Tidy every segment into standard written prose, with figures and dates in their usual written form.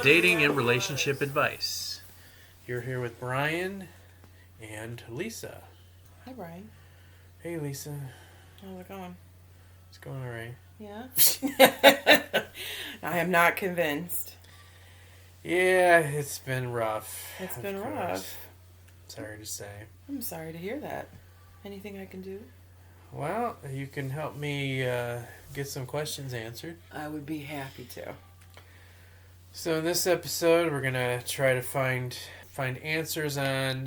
dating and relationship advice. You're here with Brian and Lisa. Hi, Brian. Hey, Lisa. How's it going? It's going all right. Yeah? I am not convinced. Yeah, it's been rough. It's been rough. Sorry to say. I'm sorry to hear that. Anything I can do? Well, you can help me get some questions answered. I would be happy to. So in this episode, we're gonna try to find answers on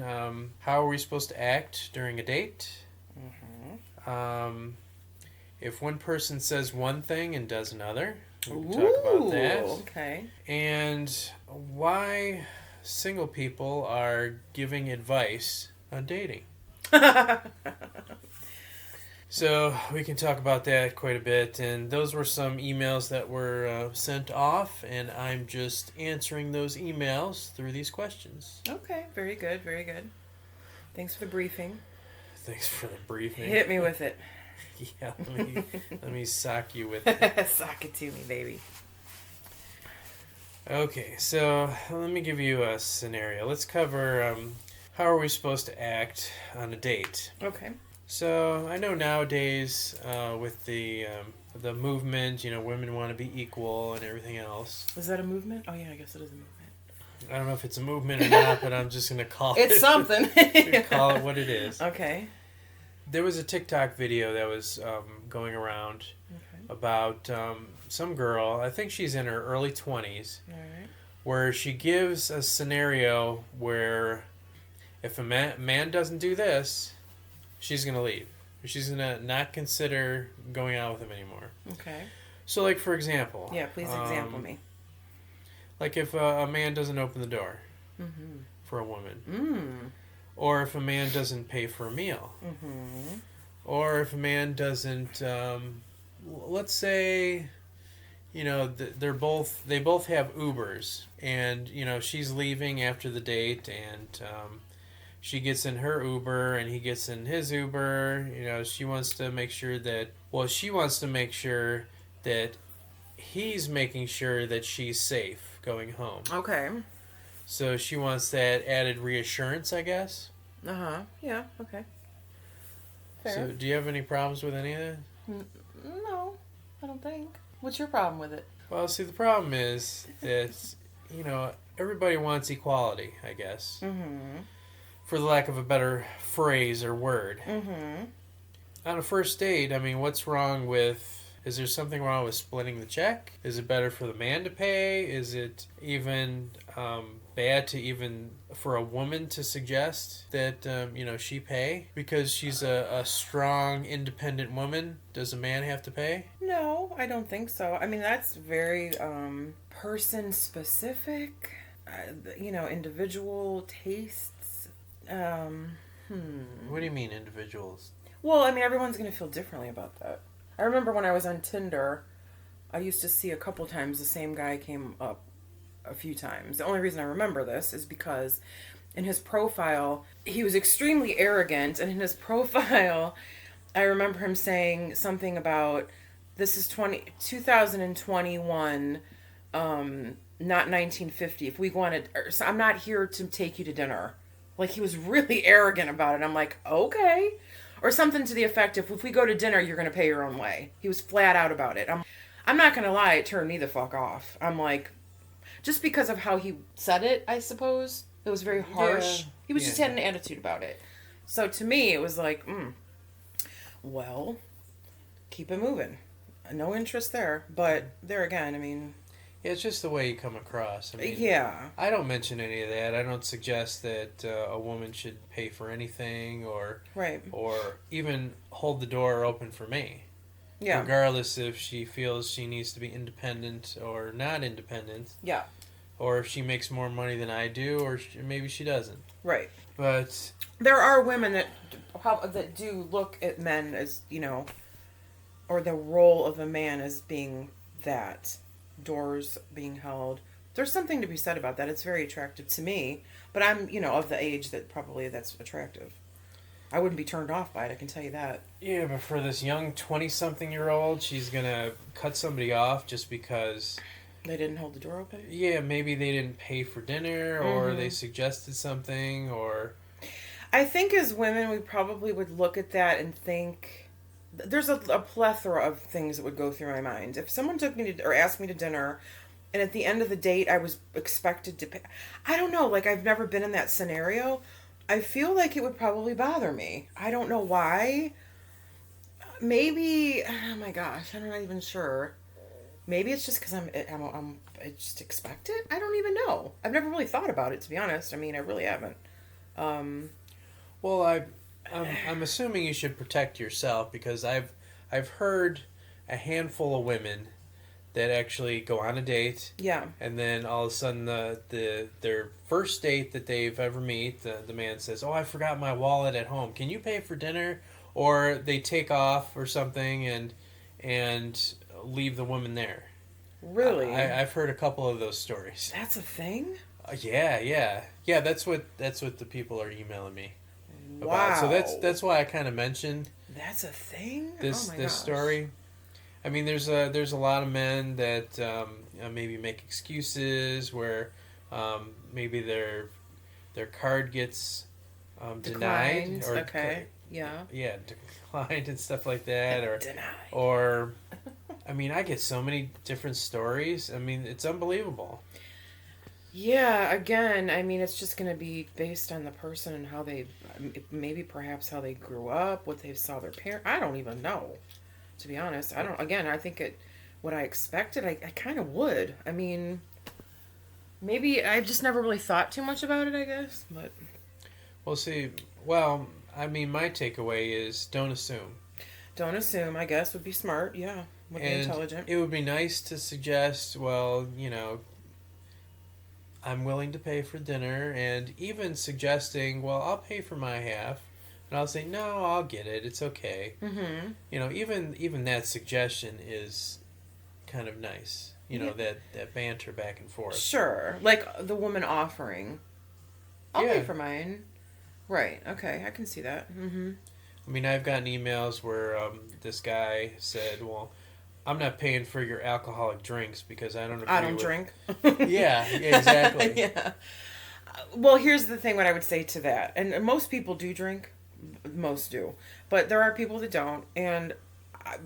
how are we supposed to act during a date. If one person says one thing and does another, we can talk about that. Okay. And why single people are giving advice on dating. So we can talk about that quite a bit, and those were some emails that were sent off, and I'm just answering those emails through these questions. Okay, very good, very good. Thanks for the briefing. Thanks for the briefing. Hit me with it. Yeah, let me sock you with it. Sock it to me, baby. Okay, so let me give you a scenario. Let's cover how are we supposed to act on a date. Okay. So I know nowadays with the movement, women want to be equal and everything else. Is that a movement? Oh yeah, I guess it is a movement. I don't know if it's a movement or not, but I'm just going to call it. It's something. Call it what it is. Okay. There was a TikTok video that was going around about some girl, I think she's in her early 20s, All right. where she gives a scenario where if a man doesn't do this, she's going to leave. She's going to not consider going out with him anymore. Okay. So, like, for example. Yeah, please example me. Like if a man doesn't open the door for a woman. Or if a man doesn't pay for a meal. Or if a man doesn't, let's say, they both have Ubers. And, she's leaving after the date and she gets in her Uber and he gets in his Uber. She wants to make sure that he's making sure that she's safe going home. Okay. So she wants that added reassurance, I guess. Yeah, okay. Fair. So do you have any problems with any of that? No, I don't think. What's your problem with it? Well, see, the problem is that, everybody wants equality, I guess. For the lack of a better phrase or word. On a first date, what's wrong with... Is there something wrong with splitting the check? Is it better for the man to pay? Is it even bad to even for a woman to suggest that she pay because she's a strong, independent woman? Does a man have to pay? No, I don't think so. That's very person specific. Individual tastes. What do you mean, individuals? Well, everyone's going to feel differently about that. I remember when I was on Tinder, I used to see a couple times the same guy came up a few times. The only reason I remember this is because in his profile, he was extremely arrogant. And in his profile, I remember him saying something about, this is 2021, not 1950. If we wanted, so I'm not here to take you to dinner. Like, he was really arrogant about it. I'm like, okay. Or something to the effect of, if we go to dinner, you're going to pay your own way. He was flat out about it. I'm not going to lie, it turned me the fuck off. I'm like, just because of how he said it, I suppose. It was very harsh. Yeah. He was just had an attitude about it. So to me, it was like, well, keep it moving. No interest there. But there again, Yeah, it's just the way you come across. Yeah. I don't mention any of that. I don't suggest that a woman should pay for anything or even hold the door open for me. Yeah. Regardless if she feels she needs to be independent or not independent. Yeah. Or if she makes more money than I do, or maybe she doesn't. Right. But there are women that do look at men as, or the role of a man as being that. Doors being held. There's something to be said about that. It's very attractive to me. But I'm, of the age that probably that's attractive. I wouldn't be turned off by it, I can tell you that. Yeah, but for this young 20-something-year-old, she's going to cut somebody off just because They didn't hold the door open? Yeah, maybe they didn't pay for dinner, or they suggested something, or... I think as women, we probably would look at that and think... There's a plethora of things that would go through my mind. If someone took me to, or asked me to dinner, and at the end of the date I was expected to pay... I don't know, like I've never been in that scenario. I feel like it would probably bother me. I don't know why. Maybe, oh my gosh, I'm not even sure. Maybe it's just because I just expect it. I don't even know. I've never really thought about it, to be honest. I mean, I really haven't. Um, Well, I'm assuming you should protect yourself, because I've heard a handful of women that actually go on a date, yeah, and then all of a sudden their first date that they've ever meet, the man says, "Oh, I forgot my wallet at home. Can you pay for dinner?" Or they take off or something and leave the woman there. really. I've heard a couple of those stories. That's a thing. Yeah. That's what the people are emailing me Wow. about. So that's why I kind of mentioned That's a thing. this Oh my this gosh. story. I mean, there's a lot of men that maybe make excuses where maybe their card gets denied, Declined. or Okay. Yeah. yeah, declined and stuff like that, Denied. or I mean, I get so many different stories. I mean, it's unbelievable. Yeah, again, I mean, it's just going to be based on the person and how they, maybe perhaps how they grew up, what they saw their parents. I don't even know, to be honest. I don't, again, I think what I expected, I kind of would. I mean, maybe I've just never really thought too much about it, I guess. But Well, see, well, I mean, my takeaway is don't assume. don't assume, I guess, would be smart. Yeah, would be And intelligent. it would be nice to suggest, well, I'm willing to pay for dinner, and even suggesting, well, I'll pay for my half, and I'll say, no, I'll get it. It's okay. Mm-hmm. Even that suggestion is kind of nice. Yeah. That banter back and forth. Sure. Like the woman offering, I'll pay Yeah. for mine. Right. Okay. I can see that. Mm-hmm. I mean, I've gotten emails where this guy said, well, I'm not paying for your alcoholic drinks because I don't agree I don't with... drink. Yeah, exactly. Yeah. Well, here's the thing what I would say to that. And most people do drink. Most do. But there are people that don't. And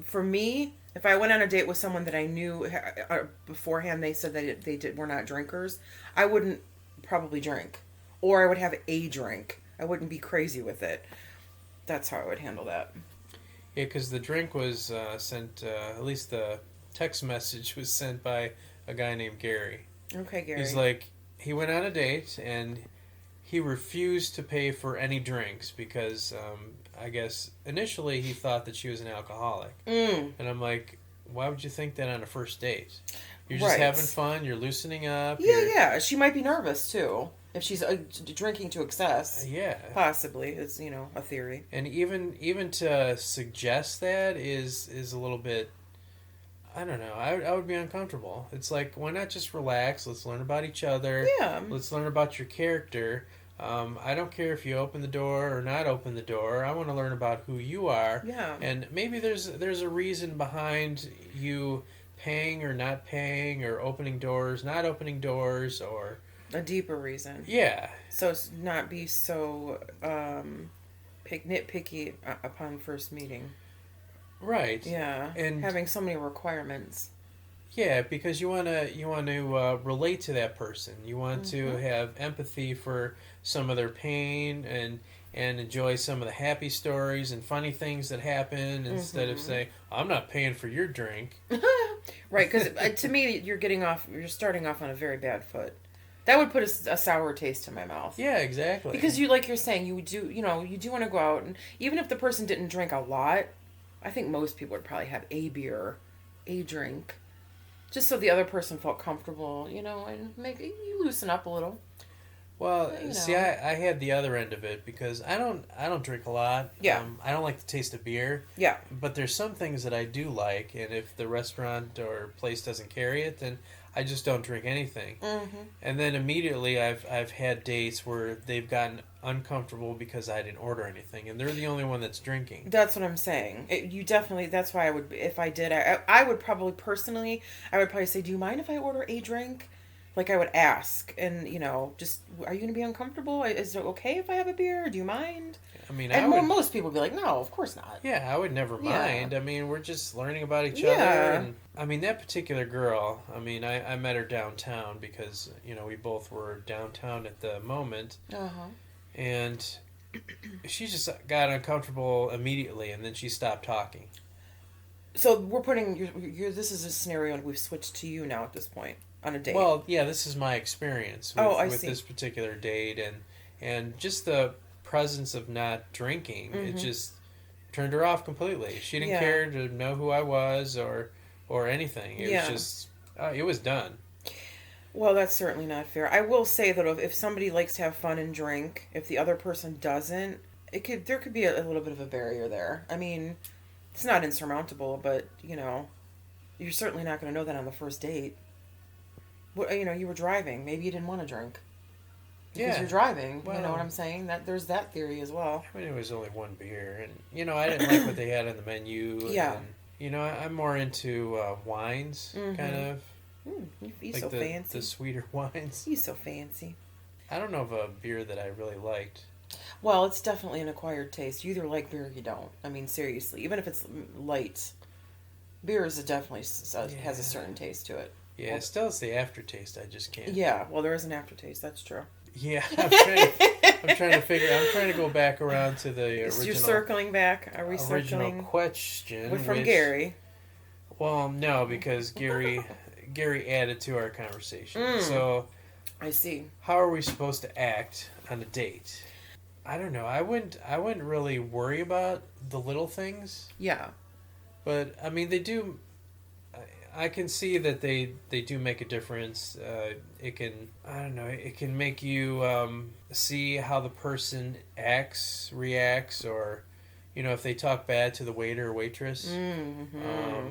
for me, if I went on a date with someone that I knew beforehand, they said that were not drinkers, I wouldn't probably drink. Or I would have a drink. I wouldn't be crazy with it. That's how I would handle that. Yeah, because the drink was sent, at least the text message was sent by a guy named Gary. Okay, Gary. He's like, he went on a date and he refused to pay for any drinks because I guess initially he thought that she was an alcoholic. And I'm like, why would you think that on a first date? You're just Right. having fun, you're loosening up. Yeah. She might be nervous, too. If she's drinking to excess. Yeah. Possibly. It's, a theory. And even to suggest that is a little bit, I don't know. I would be uncomfortable. It's like, why not just relax? Let's learn about each other. Yeah. Let's learn about your character. I don't care if you open the door or not open the door. I want to learn about who you are. Yeah. And maybe there's a reason behind you paying or not paying, or opening doors, not opening doors, or... A deeper reason. Yeah. So it's not be so nitpicky upon first meeting. Right. Yeah. And having so many requirements. yeah, because you want to relate to that person. You want to have empathy for some of their pain and enjoy some of the happy stories and funny things that happen instead of saying, "I'm not paying for your drink." Right, because to me, you're starting off on a very bad foot. That would put a sour taste in my mouth. Yeah, exactly. Because like you're saying, you do want to go out, and even if the person didn't drink a lot, I think most people would probably have a beer, a drink, just so the other person felt comfortable, and make you loosen up a little. Well, see, I had the other end of it because I don't drink a lot. Yeah. I don't like the taste of beer. Yeah. But there's some things that I do like, and if the restaurant or place doesn't carry it, then I just don't drink anything. Mm-hmm. And then immediately I've had dates where they've gotten uncomfortable because I didn't order anything, and they're the only one that's drinking. That's what I'm saying. You definitely. That's why I would. If I did, I would probably personally. I would probably say, "Do you mind if I order a drink?" Like I would ask, and just are you going to be uncomfortable? Is it okay if I have a beer? Do you mind? I mean, And most people would be like, "No, of course not." yeah, I would never Yeah. mind. I mean, we're just learning about each Yeah. other. And I mean, that particular girl, I mean, I met her downtown because, we both were downtown at the moment. Uh-huh. And she just got uncomfortable immediately, and then she stopped talking. So we're putting this is a scenario, and we've switched to you now at this point on a date. Well, yeah, this is my experience with, I with see. this particular date, and just the presence of not drinking, it just turned her off completely. She didn't Yeah. care to know who I was or anything. It was just it was done. Well, that's certainly not fair. I will say that if somebody likes to have fun and drink, if the other person doesn't, there could be a little bit of a barrier there. I mean, it's not insurmountable, but you're certainly not going to know that on the first date. Well, you were driving. Maybe you didn't want to drink because you're driving. Well, you know what I'm saying? That there's that theory as well. I mean, it was only one beer, and I didn't like what they had on the menu. Yeah. And, I'm more into wines, kind of. He's Like so fancy. the sweeter wines. He's so fancy. I don't know of a beer that I really liked. Well, it's definitely an acquired taste. You either like beer or you don't. I mean, seriously, even if it's light, beer definitely has a certain taste to it. Yeah, still it's the aftertaste. I just can't. Yeah, well, there is an aftertaste. That's true. Yeah, I'm trying to go back around to the original. You're circling back. Are we original circling? question? From Gary. Well, no, because Gary added to our conversation. So, I see. how are we supposed to act on a date? I don't know. I wouldn't really worry about the little things. Yeah. But I mean, they do. I can see that they do make a difference. It can make you see how the person reacts, or if they talk bad to the waiter or waitress. Mm-hmm.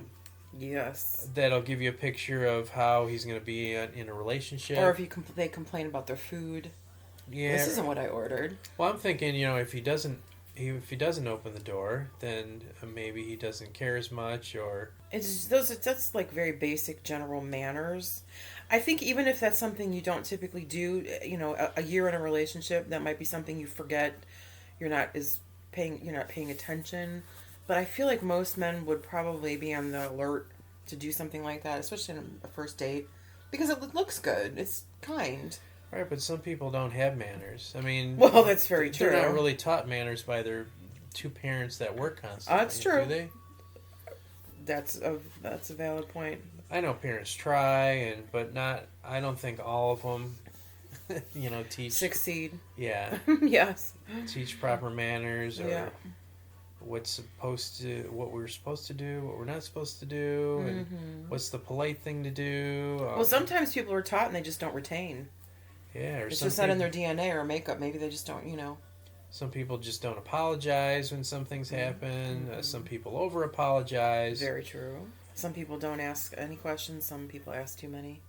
Yes. That'll give you a picture of how he's going to be in a relationship. Or if they complain about their food. Yeah. This isn't what I ordered. Well, I'm thinking, if he doesn't open the door, then maybe he doesn't care as much, or That's like very basic general manners. I think even if that's something you don't typically do, a year in a relationship, that might be something you forget. You're not paying attention. But I feel like most men would probably be on the alert to do something like that, especially in a first date, because it looks good. It's kind. Right, but some people don't have manners. I mean, well, that's very true. They're not really taught manners by their two parents that work constantly. That's true. Do they? That's a valid point. I know parents try, but not. I don't think all of them, teach Succeed. Yeah. Yes. Teach proper manners, or Yeah. what we're supposed to do, what we're not supposed to do, and what's the polite thing to do. Well, sometimes people are taught and they just don't retain. Yeah, or it's just not in their DNA or makeup. Maybe they just don't, Some people just don't apologize when some things happen. Some people over apologize. Very true. Some people don't ask any questions. Some people ask too many.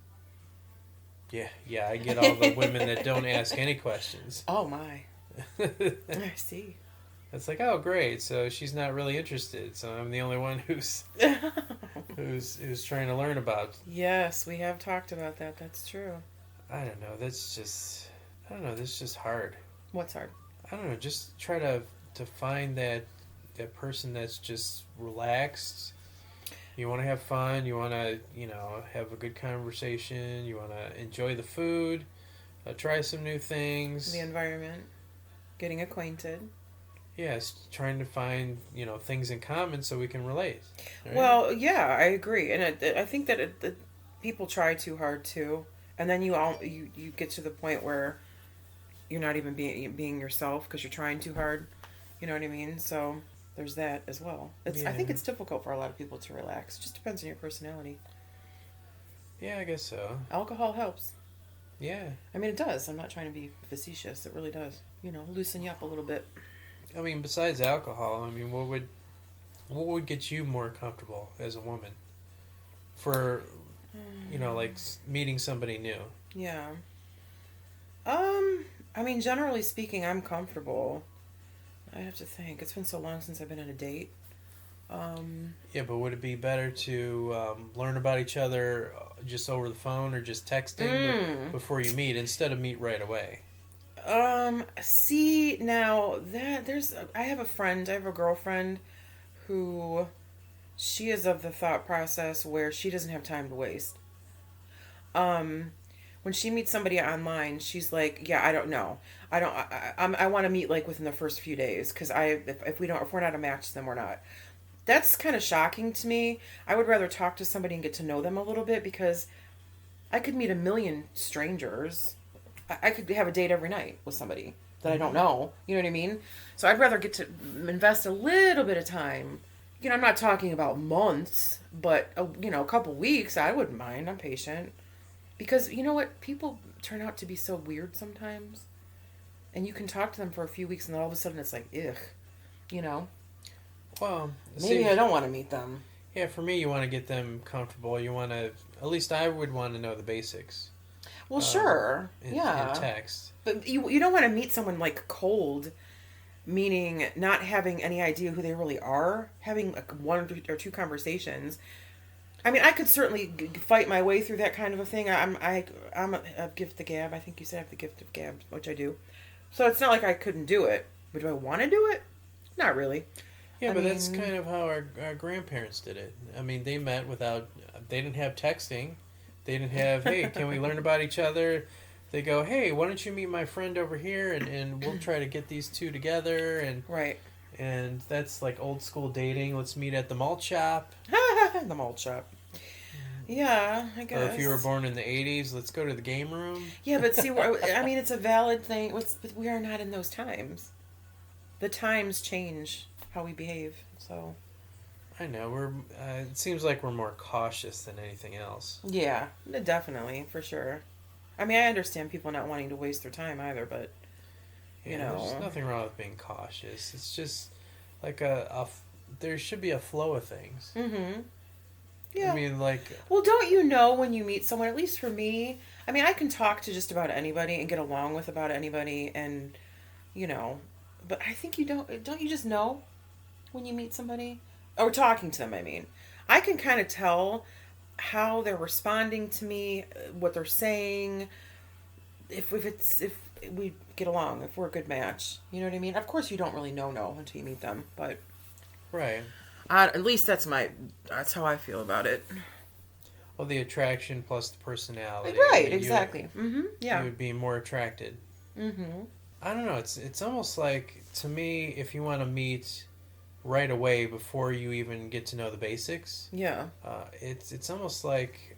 Yeah, I get all the women that don't ask any questions. Oh my. I see. It's like, oh great, so she's not really interested. So I'm the only one who's trying to learn about. Yes, we have talked about that. That's true. I don't know. That's just hard. What's hard? I don't know. Just try to find that person that's just relaxed. You want to have fun. You want to have a good conversation. You want to enjoy the food. Try some new things. The environment. Getting acquainted. Yes, trying to find things in common so we can relate. Right? Well, yeah, I agree, and I think that people try too hard too, and then you get to the point where you're not even being yourself because you're trying too hard. You know what I mean? So there's that as well. I think it's difficult for a lot of people to relax. It just depends on your personality. Yeah, I guess so. Alcohol helps. Yeah. I mean, it does. I'm not trying to be facetious. It really does. Loosen you up a little bit. I mean, besides alcohol, I mean, what would get you more comfortable as a woman? For like meeting somebody new? Yeah. I mean, generally speaking, I'm comfortable. I have to think. It's been so long since I've been on a date. Yeah, but would it be better to learn about each other just over the phone or just texting Mm. before you meet instead of meet right away? See, now that I have a girlfriend who she is of the thought process where she doesn't have time to waste. Um, when she meets somebody online, she's like, "Yeah, I don't know. I don't. I want to meet like within the first few days because if we're not a match, then we're not." That's kind of shocking to me. I would rather talk to somebody and get to know them a little bit because I could meet a million strangers. I could have a date every night with somebody that I don't know. You know what I mean? So I'd rather get to invest a little bit of time. I'm not talking about months, but a couple weeks. I wouldn't mind. I'm patient because you know what? People turn out to be so weird sometimes, and you can talk to them for a few weeks, and then all of a sudden it's like, ugh. You know. Well, Maybe I don't want to meet them. Yeah, for me, you want to get them comfortable. You want to, at least I would want to know the basics. Well, sure. In Yeah. text. But you don't want to meet someone like cold, meaning not having any idea who they really are, having like one or two conversations. I mean, I could certainly fight my way through that kind of a thing. I'm a gift of gab. I think you said I have the gift of gab, which I do. So it's not like I couldn't do it. But do I want to do it? Not really. Yeah, but that's kind of how our grandparents did it. I mean, they met they didn't have texting. They didn't have, hey, can we learn about each other? They go, hey, why don't you meet my friend over here and we'll try to get these two together. And right. And that's like old school dating. Let's meet at the malt shop. The malt shop. Yeah, I guess. Or if you were born in the 80s, let's go to the game room. Yeah, but see, I mean, it's a valid thing. But we are not in those times. The times change how we behave, so. I know, it seems like we're more cautious than anything else. Yeah, definitely, for sure. I mean, I understand people not wanting to waste their time either, but, you know. There's nothing wrong with being cautious. It's just like there should be a flow of things. Mm-hmm. Yeah. I mean, like... Well, don't you know when you meet someone, at least for me, I mean, I can talk to just about anybody and get along with about anybody and, but I think don't you just know when you meet somebody? Or talking to them, I mean. I can kind of tell how they're responding to me, what they're saying, if we get along, if we're a good match. You know what I mean? Of course, you don't really know until you meet them, but right. At least that's how I feel about it. Well, the attraction plus the personality. Right, exactly. Yeah. You would be more attracted. Mm-hmm. I don't know. It's almost like, to me, if you want to meet right away before you even get to know the basics. Yeah. It's almost like,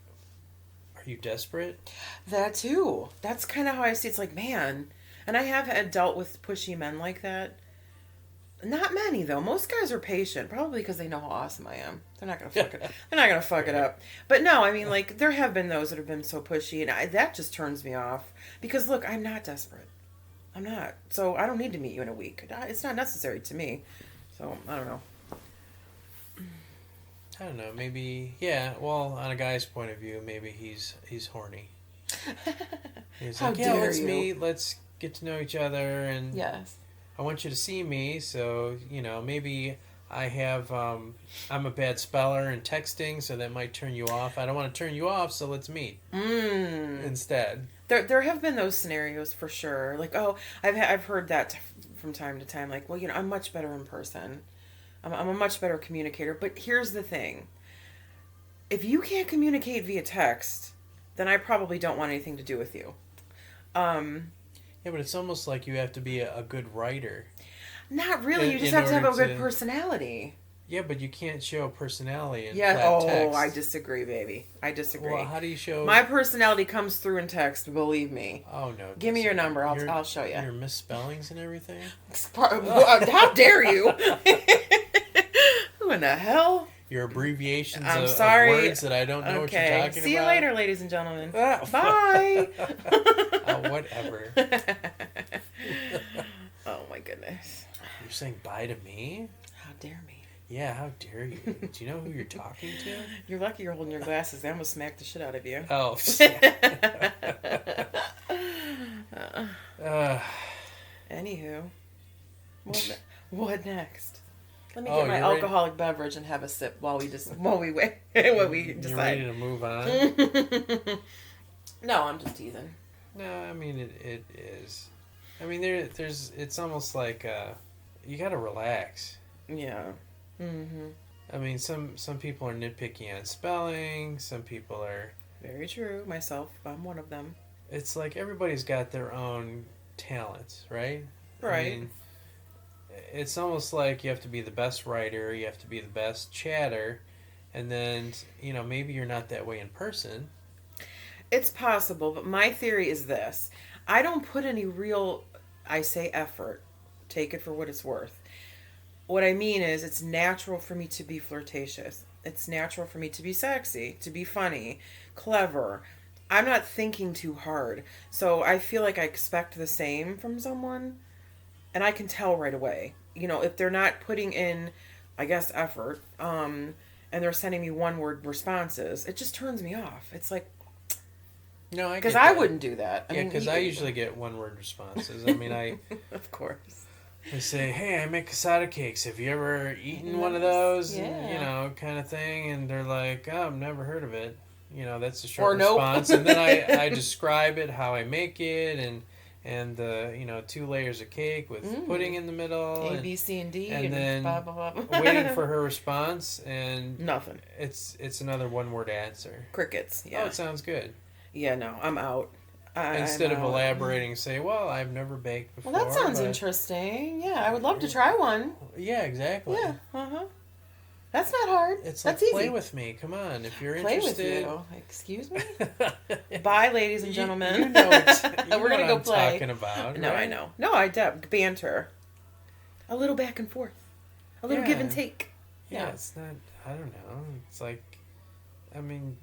are you desperate? That too. That's kind of how I see it. It's like, man, and I have had dealt with pushy men like that. Not many though. Most guys are patient, probably because they know how awesome I am. They're not gonna fuck it. They're not gonna fuck it up. But no, I mean, like there have been those that have been so pushy, and that just turns me off. Because look, I'm not desperate. I'm not. So I don't need to meet you in a week. It's not necessary to me. So, I don't know. I don't know. Maybe, yeah. Well, on a guy's point of view, maybe he's horny. He's How like, yeah, dare let's you. meet. Let's get to know each other, and Yes. I want you to see me. So maybe I have I'm a bad speller and texting, so that might turn you off. I don't want to turn you off, so let's meet instead. There have been those scenarios for sure. Like, oh, I've heard that from time to time. Like, well, I'm much better in person. I'm a much better communicator. But here's the thing: if you can't communicate via text, then I probably don't want anything to do with you. Yeah, but it's almost like you have to be a good writer. Not really. You just have to have a good personality. Yeah, but you can't show personality in flat text. I disagree, baby. I disagree. Well, how do you show... My personality comes through in text, believe me. Oh, no. Give me your number. I'll show you. Your misspellings and everything? How dare you? Who in the hell? Your abbreviations I'm of sorry. words that I don't know what you're talking about. See you later, ladies and gentlemen. Bye. Whatever. Oh, my goodness. You're saying bye to me? How dare me? Yeah, how dare you? Do you know who you're talking to? You're lucky you're holding your glasses. They almost smacked the shit out of you. Oh, uh, Anywho, what next? Let me oh, get my you're ready. alcoholic beverage and have a sip while we wait. While we You're ready decide. to move on. No, I'm just teasing. No, I mean it is. I mean there's it's almost like you gotta relax. Yeah. Mm-hmm. I mean some people are nitpicky on spelling. Some people are. Very true. Myself, I'm one of them. It's like everybody's got their own talents, right? Right. I mean, it's almost like you have to be the best writer. You have to be the best chatter, and then maybe you're not that way in person. It's possible, but my theory is this. I don't put any real, I say effort. Take it for what it's worth. What I mean is it's natural for me to be flirtatious. It's natural for me to be sexy, to be funny, clever. I'm not thinking too hard. So I feel like I expect the same from someone, and I can tell right away. If they're not putting in, I guess, effort, and they're sending me one-word responses, it just turns me off. It's like, No, I because get I that. wouldn't do that. Yeah, because I usually get one-word responses. I mean, Of course. I say, hey, I make casada cakes. Have you ever eaten one of those? Yeah. And, kind of thing. And they're like, oh, I've never heard of it. That's a short Or nope. response. And then I describe it, how I make it, and 2 layers of cake with pudding in the middle. A, B, C, and D. And then blah, blah, blah. waiting for her response. And Nothing. it's another one-word answer. Crickets. Yeah. Oh, it sounds good. Yeah, no, I'm out. Instead I'm of out. elaborating, say, well, I've never baked before. Well, that sounds but... interesting. Yeah, I would love to try one. Yeah, exactly. Yeah, That's not hard. It's That's like, easy. play with me. Come on, if you're Play interested. with you. Excuse me? Bye, ladies and gentlemen. You know We're going to go I'm play. talking about, No, right? I know. No, banter. A little back and forth. A little give and take. Yeah, it's not, I don't know. It's like, I mean,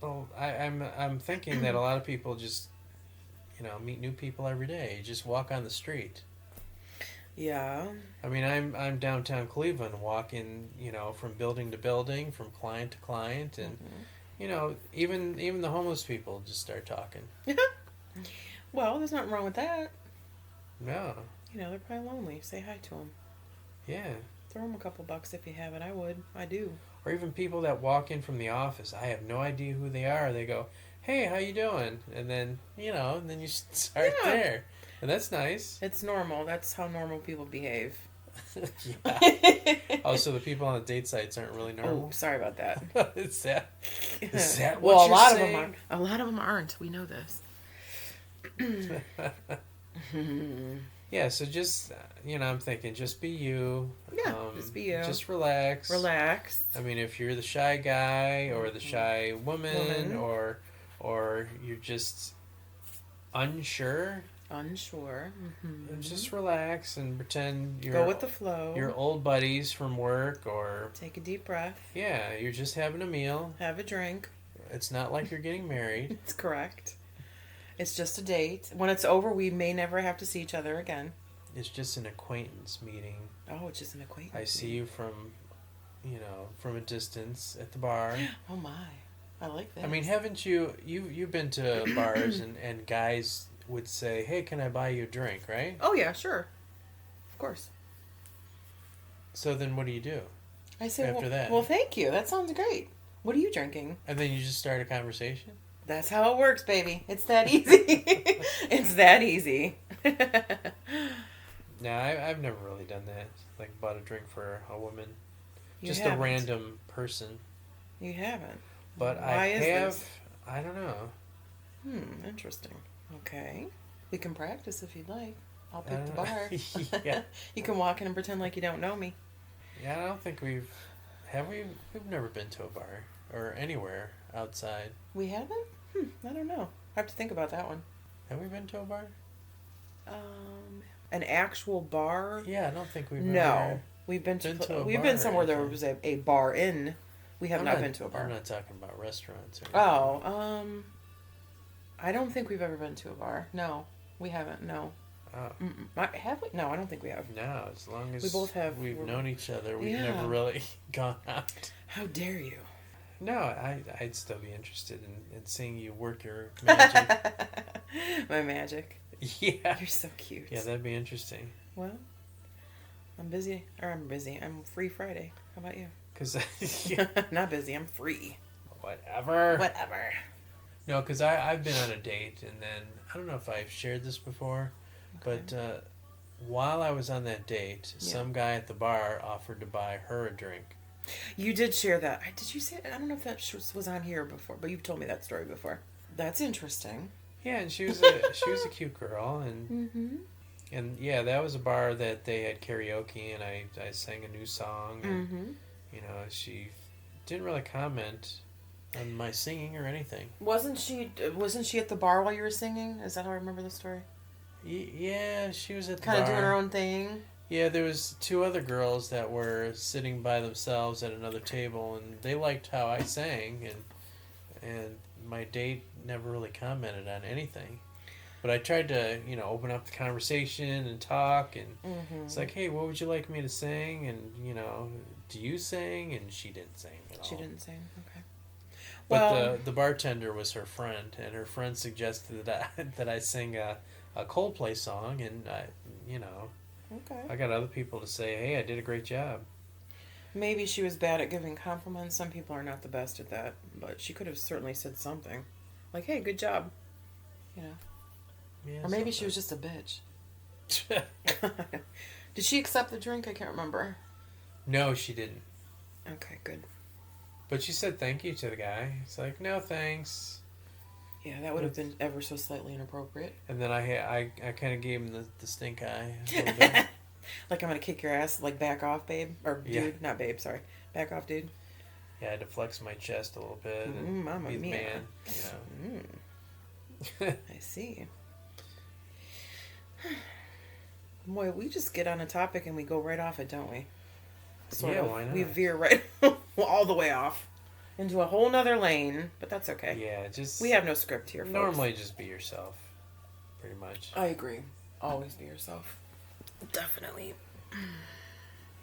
well, I'm thinking that a lot of people just, meet new people every day. You just walk on the street. Yeah. I mean, I'm downtown Cleveland, walking, from building to building, from client to client, and even the homeless people just start talking. Well, there's nothing wrong with that. No. They're probably lonely. Say hi to them. Yeah. Throw them a couple bucks if you have it. I would. I do. Or even people that walk in from the office. I have no idea who they are. They go, "Hey, how you doing?" And then and then you start there, and that's nice. It's normal. That's how normal people behave. Yeah. Oh, so the people on the date sites aren't really normal. Oh, sorry about that. Is that what well, you're a lot saying? of them are. A lot of them aren't. We know this. Yeah, so just I'm thinking, just be you. Yeah, just be you. Just relax. Relax. I mean, if you're the shy guy or the shy woman. or you're just unsure. Just relax and pretend you're go with the flow. Your old buddies from work, or take a deep breath. Yeah, you're just having a meal. Have a drink. It's not like you're getting married. It's correct. It's just a date. When it's over, we may never have to see each other again. It's just an acquaintance meeting. Oh, it's just an acquaintance. I see you from a distance at the bar. Oh my, I like that. I mean, haven't you've been to bars and guys would say, "Hey, can I buy you a drink?" Right? Oh yeah, sure, of course. So then, what do you do? I say after that. Well, thank you. That sounds great. What are you drinking? And then you just start a conversation. That's how it works, baby. It's that easy. It's that easy. No, I've never really done that. Like bought a drink for a woman, just haven't. a random person. You haven't. But Why is have. this? I don't know. Interesting. Okay. We can practice if you'd like. I'll pick the know. bar. Yeah. You can walk in and pretend like you don't know me. Yeah, I don't think we've never been to a bar or anywhere outside. We haven't? I don't know. I have to think about that one. Have we been to a bar? An actual bar? Yeah, I don't think we've No. ever We've been to a we've bar been or somewhere there anything. was a bar in. We have I'm not been to a bar. I'm not talking about restaurants. Or Oh, I don't think we've ever been to a bar. No, we haven't. No. Oh. Have we? No, I don't think we have. No, as long as We both have. we've known each other, we've Yeah. never really gone out. How dare you? No, I'd still be interested in seeing you work your magic. My magic. Yeah. You're so cute. Yeah, that'd be interesting. Well, I'm busy. I'm free Friday. How about you? Cause Not busy. I'm free. Whatever. Whatever. No, because I've been on a date, and then I don't know if I've shared this before, but while I was on that date, some guy at the bar offered to buy her a drink. You did share that. Did you say? I don't know if that was on here before, but you've told me that story before. That's interesting. Yeah, and she was a cute girl, and Mm-hmm. and yeah, that was a bar that they had karaoke, and I sang a new song, and Mm-hmm. you know, she didn't really comment on my singing or anything. Wasn't she at the bar while you were singing? Is that how I remember the story? Yeah, she was at the Kind of bar. doing her own thing. Yeah, there was two other girls that were sitting by themselves at another table, and they liked how I sang, and my date never really commented on anything. But I tried to, open up the conversation and talk, and it's like, hey, what would you like me to sing? And, do you sing? And she didn't sing at all. She didn't sing. Okay. But Well, the bartender was her friend, and her friend suggested that I sing a Coldplay song, and okay. I got other people to say, hey, I did a great job. Maybe she was bad at giving compliments. Some people are not the best at that, but she could have certainly said something, like, "Hey, good job," you know. Yeah, Or maybe she was just a bitch. Did she accept the drink? I can't remember. No, she didn't. Okay, good. But she said thank you to the guy. It's like, no, thanks. Yeah, that would have been ever so slightly inappropriate. And then I kind of gave him the stink eye a little bit. Like, I'm gonna kick your ass. Like, back off, babe. Or dude, Yeah. not babe. Sorry, back off, dude. Yeah, I had to flex my chest a little bit and Mamma be the mia. man. I see. Boy, we just get on a topic and we go right off it, don't we? Yeah, why not? We veer right all the way off into a whole nother lane, but that's okay. Yeah, just We have no script here, folks. normally just be yourself, pretty much. I agree. Always be yourself. Definitely.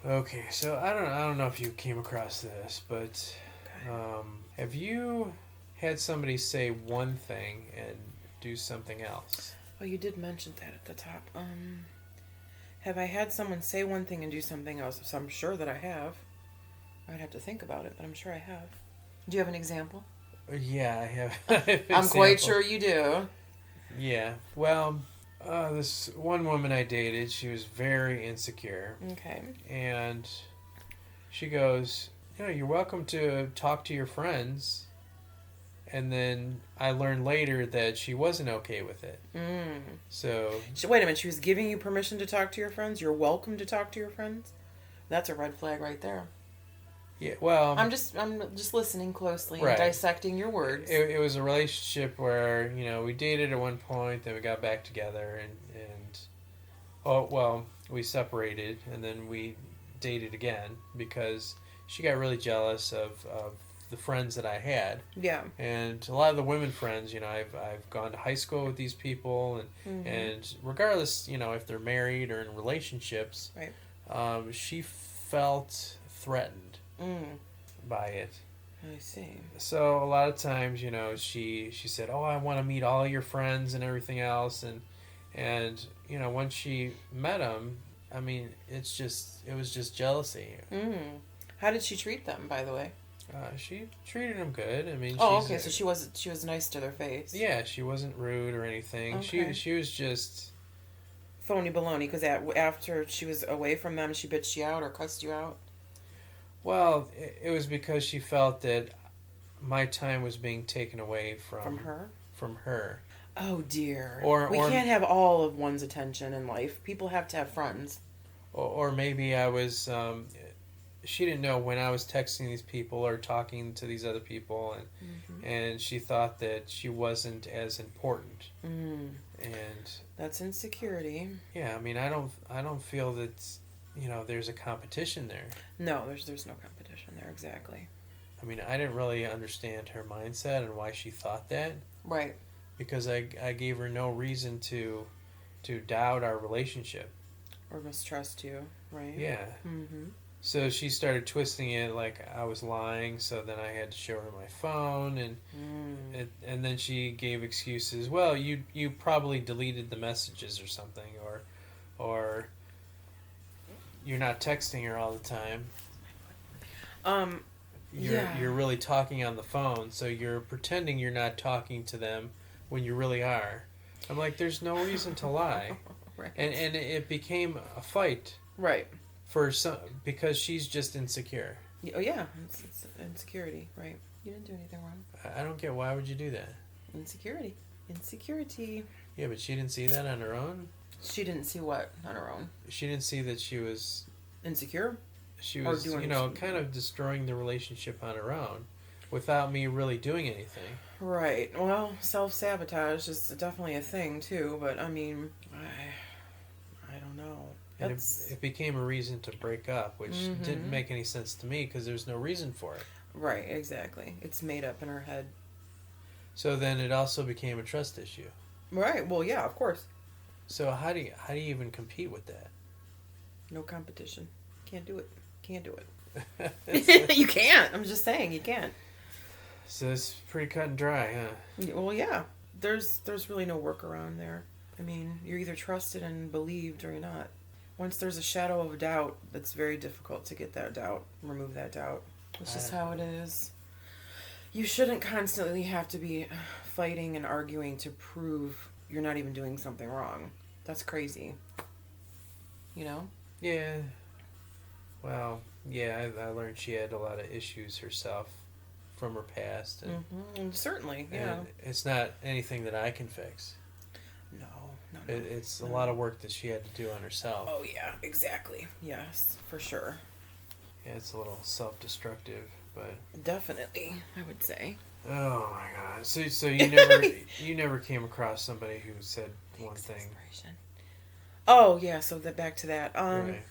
Okay, so I don't know if you came across this, but have you had somebody say one thing and do something else? Oh, you did mention that at the top. Have I had someone say one thing and do something else? So I'm sure that I have. I'd have to think about it, but I'm sure I have. Do you have an example? Yeah, I have. I'm quite sure you do. Yeah. Well, this one woman I dated, she was very insecure. Okay. And she goes, you're welcome to talk to your friends. And then I learned later that she wasn't okay with it. So... Wait a minute, she was giving you permission to talk to your friends? You're welcome to talk to your friends? That's a red flag right there. Yeah, well... I'm just listening closely right. and dissecting your words. It was a relationship where, we dated at one point, then we got back together, and we separated, and then we dated again, because she got really jealous of the friends that I had. Yeah. And a lot of the women friends, I've gone to high school with these people, and regardless, if they're married or in relationships, right. She felt threatened by it. I see. So a lot of times, she said, "Oh, I want to meet all your friends and everything else," and once she met them, I mean, it was just jealousy. How did she treat them, by the way? She treated them good. I mean, okay, so she was nice to their face. Yeah, she wasn't rude or anything. Okay. She was just phony baloney, because after she was away from them, she bitched you out or cussed you out. Well, it was because she felt that my time was being taken away from her. From her. Oh dear. Or we can't have all of one's attention in life. People have to have friends. Or maybe I was. She didn't know when I was texting these people or talking to these other people, and she thought that she wasn't as important. And that's insecurity. Yeah, I mean, I don't feel that there's a competition there. No, there's no competition there, exactly. I mean, I didn't really understand her mindset and why she thought that. Right. Because I gave her no reason to to doubt our relationship. Or mistrust you, right? Yeah. Mm-hmm. So she started twisting it like I was lying. So then I had to show her my phone, and then she gave excuses. Well, you probably deleted the messages or something, or you're not texting her all the time. Um, You're really talking on the phone, so you're pretending you're not talking to them when you really are. I'm like, there's no reason to lie. Right. And it became a fight Right. for some because she's just insecure. Oh yeah, it's insecurity, right? You didn't do anything wrong. I don't get why would you do that? Insecurity. Yeah, but she didn't see that on her own. She didn't see what on her own. She didn't see that she was Insecure. doing kind of destroying the relationship on her own without me really doing anything. Right. Well, self-sabotage is definitely a thing too, but I mean, I don't know. And it became a reason to break up, which didn't make any sense to me because there's no reason for it. Right, exactly. It's made up in her head. So then it also became a trust issue. Right. Well, yeah, of course. So how do you even compete with that? No competition. Can't do it. You can't. I'm just saying you can't. So it's pretty cut and dry, huh? Well, yeah. There's really no workaround there. I mean, you're either trusted and believed or you're not. Once there's a shadow of doubt, it's very difficult to get that doubt, remove that doubt. It's just how it is. You shouldn't constantly have to be fighting and arguing to prove you're not even doing something wrong. That's crazy. You know? Yeah. Well, yeah, I learned she had a lot of issues herself from her past. And certainly, yeah. And it's not anything that I can fix. No. It's a lot of work that she had to do on herself. Oh, yeah, exactly. Yes, for sure. Yeah, it's a little self-destructive, but... Definitely, I would say. Oh, my God. So you never came across somebody who said one thing. Oh, yeah, so back to that. Right.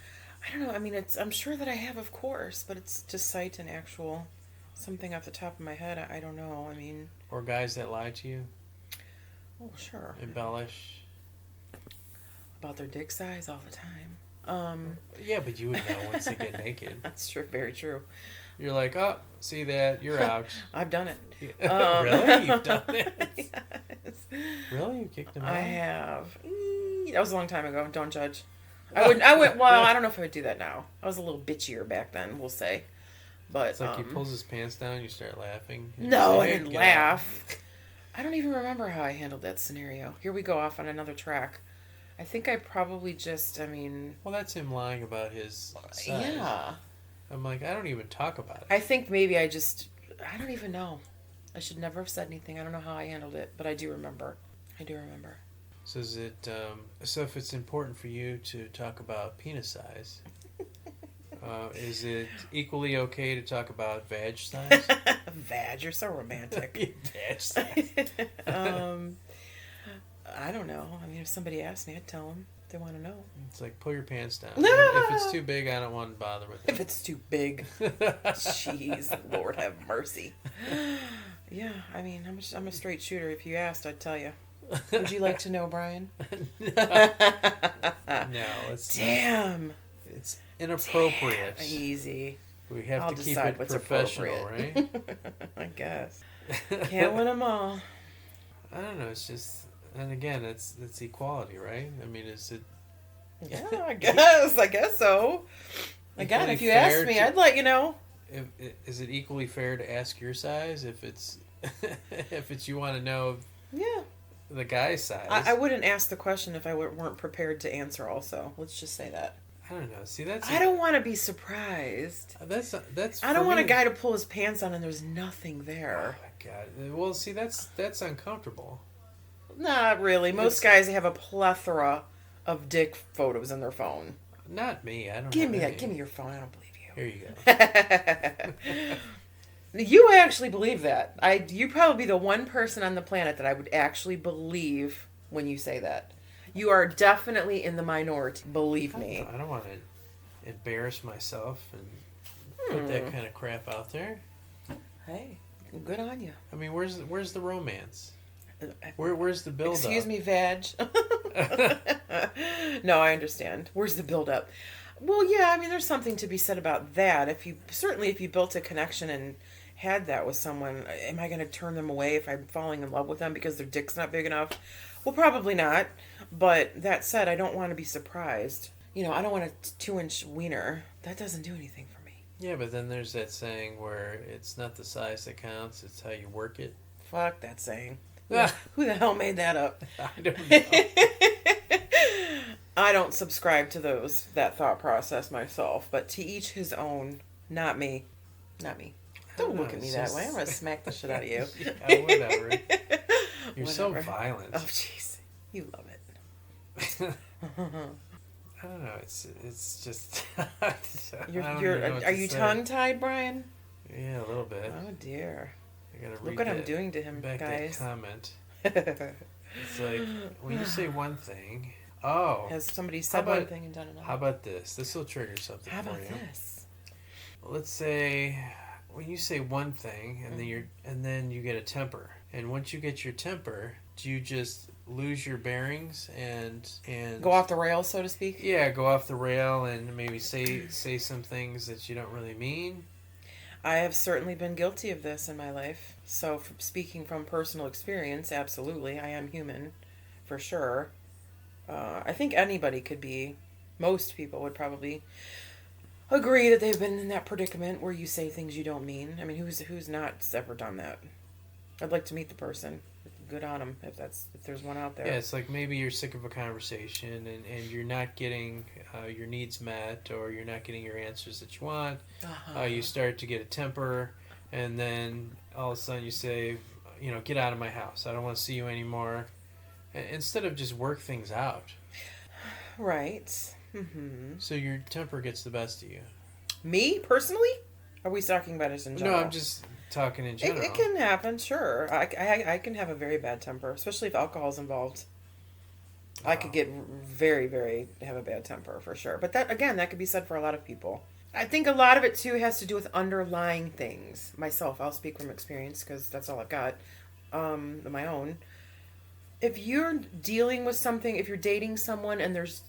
I don't know, I mean, I'm sure that I have, of course, but it's to cite an actual... something off the top of my head, I don't know, I mean... Or guys that lie to you. Oh, sure. Embellish. About their dick size all the time. Yeah, but you would know once they get naked. That's true. Very true. You're like, oh, see that? You're out. I've done it. Really? You've done it? Yes. Really? You kicked them out? I have. That was a long time ago. Don't judge. I went. Well, I don't know if I would do that now. I was a little bitchier back then, we'll say. But it's like he pulls his pants down, you start laughing. No, I didn't laugh. I don't even remember how I handled that scenario. Here we go off on another track. I think I probably just, Well, that's him lying about his size. Yeah. I'm like, I don't even talk about it. I think maybe I don't even know. I should never have said anything. I don't know how I handled it, but I do remember. So is it, so if it's important for you to talk about penis size, is it equally okay to talk about vag size? Vag, you're so romantic. Vag size. I don't know. I mean, if somebody asked me, I'd tell them. They want to know. It's like, pull your pants down. If it's too big, I don't want to bother with it. If it's too big. Jeez, Lord have mercy. Yeah, I mean, I'm a straight shooter. If you asked, I'd tell you. Would you like to know, Brian? No, it's Damn. not. It's inappropriate. Damn. Easy. We have I'll to keep decide it what's professional, right? I guess. Can't win them all. I don't know. It's just, and again, it's equality, right? I mean, is it? Yeah, I guess so. Again, if you asked me, I'd let you know. Is it equally fair to ask your size if it's if it's you want to know? Yeah. The guy's size. I wouldn't ask the question if I weren't prepared to answer. Also, let's just say that. I don't know. See, that's. I don't want to be surprised. That's. I don't want a guy to pull his pants on and there's nothing there. Oh my God. Well, see, that's uncomfortable. Not really. Most guys have a plethora of dick photos in their phone. Not me. I don't. Give me that. Give me your phone. I don't believe you. Here you go. You actually believe that. You'd probably be the one person on the planet that I would actually believe when you say that. You are definitely in the minority. Believe me. I don't want to embarrass myself and put that kind of crap out there. Hey, good on you. I mean, where's the romance? Where's the build-up? Excuse me, Vag. No, I understand. Where's the build up? Well, yeah, I mean, there's something to be said about that. If you built a connection and had that with someone, am I going to turn them away if I'm falling in love with them because their dick's not big enough? Well, probably not. But that said, I don't want to be surprised. I don't want a 2-inch wiener. That doesn't do anything for me. Yeah, but then there's that saying where it's not the size that counts, it's how you work it. Fuck that saying. Ah, Who the hell made that up? I don't know. I don't subscribe to that thought process myself, but to each his own. Not me. Not me. Don't look at me that way. I'm going to smack the shit out of you. Yeah, whatever. You're Whatever. so violent. Oh, jeez. You love it. I don't know. It's just. Are you tongue-tied, Brian? Yeah, a little bit. Oh, dear. I gotta Look read what I'm doing to him, back guys. that comment. It's like when you say one thing. Oh. Has somebody said one thing and done another? How about this? This will trigger something How for about you. this? Let's say when you say one thing and then you get a temper. And once you get your temper, do you just lose your bearings and Go off the rails, so to speak? Yeah, go off the rail and maybe say some things that you don't really mean? I have certainly been guilty of this in my life. So, speaking from personal experience, absolutely, I am human, for sure. I think anybody could be. Most people would probably agree that they've been in that predicament where you say things you don't mean. I mean, who's not ever done that? I'd like to meet the person. Good on them if there's one out there. Yeah, it's like maybe you're sick of a conversation and you're not getting your needs met or you're not getting your answers that you want. You start to get a temper and then all of a sudden you say, get out of my house. I don't want to see you anymore. Instead of just work things out. Right. Mm-hmm. So your temper gets the best of you. Me, personally? Are we talking about us in general? No, I'm just talking in general. It can happen, sure. I can have a very bad temper, especially if alcohol's involved. I could get very, very, have a bad temper, for sure. But that could be said for a lot of people. I think a lot of it, too, has to do with underlying things. Myself, I'll speak from experience, because that's all I've got, my own. If you're dealing with something, if you're dating someone and there's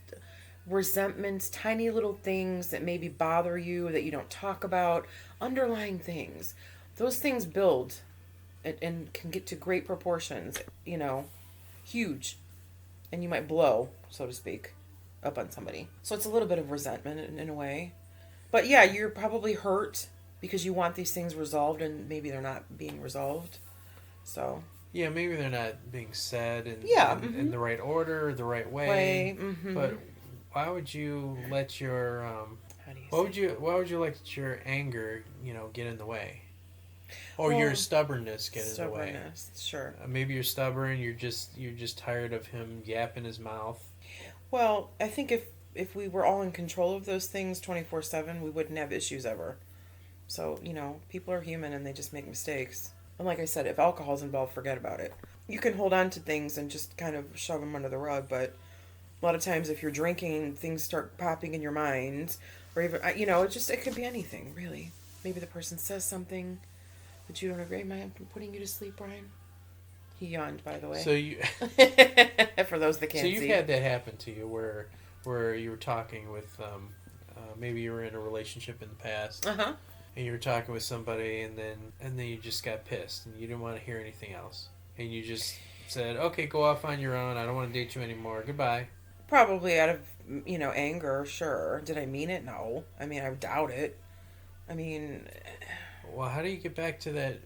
resentments, tiny little things that maybe bother you, that you don't talk about, underlying things, those things build and can get to great proportions, huge. And you might blow, so to speak, up on somebody. So it's a little bit of resentment in a way. But yeah, you're probably hurt because you want these things resolved and maybe they're not being resolved. So... yeah, maybe they're not being said in the right order, the right way. Mm-hmm. But why would you let your why would you let your anger, get in the way? Or your stubbornness get in the way? Stubbornness, sure. Maybe you're stubborn, you're just tired of him yapping his mouth. Well, I think if we were all in control of those things 24/7, we wouldn't have issues ever. So, people are human and they just make mistakes. And like I said, if alcohol's involved, forget about it. You can hold on to things and just kind of shove them under the rug, but a lot of times if you're drinking, things start popping in your mind, or even, it could be anything, really. Maybe the person says something that you don't agree. Am I putting you to sleep, Brian? He yawned, by the way. So you... For those that can't see. So you've had that happen to you where you were talking with, maybe you were in a relationship in the past. Uh-huh. And you were talking with somebody, and then you just got pissed, and you didn't want to hear anything else, and you just said, "Okay, go off on your own. I don't want to date you anymore. Goodbye." Probably out of anger, sure. Did I mean it? No. I mean, I doubt it. I mean, well, how do you get back to that?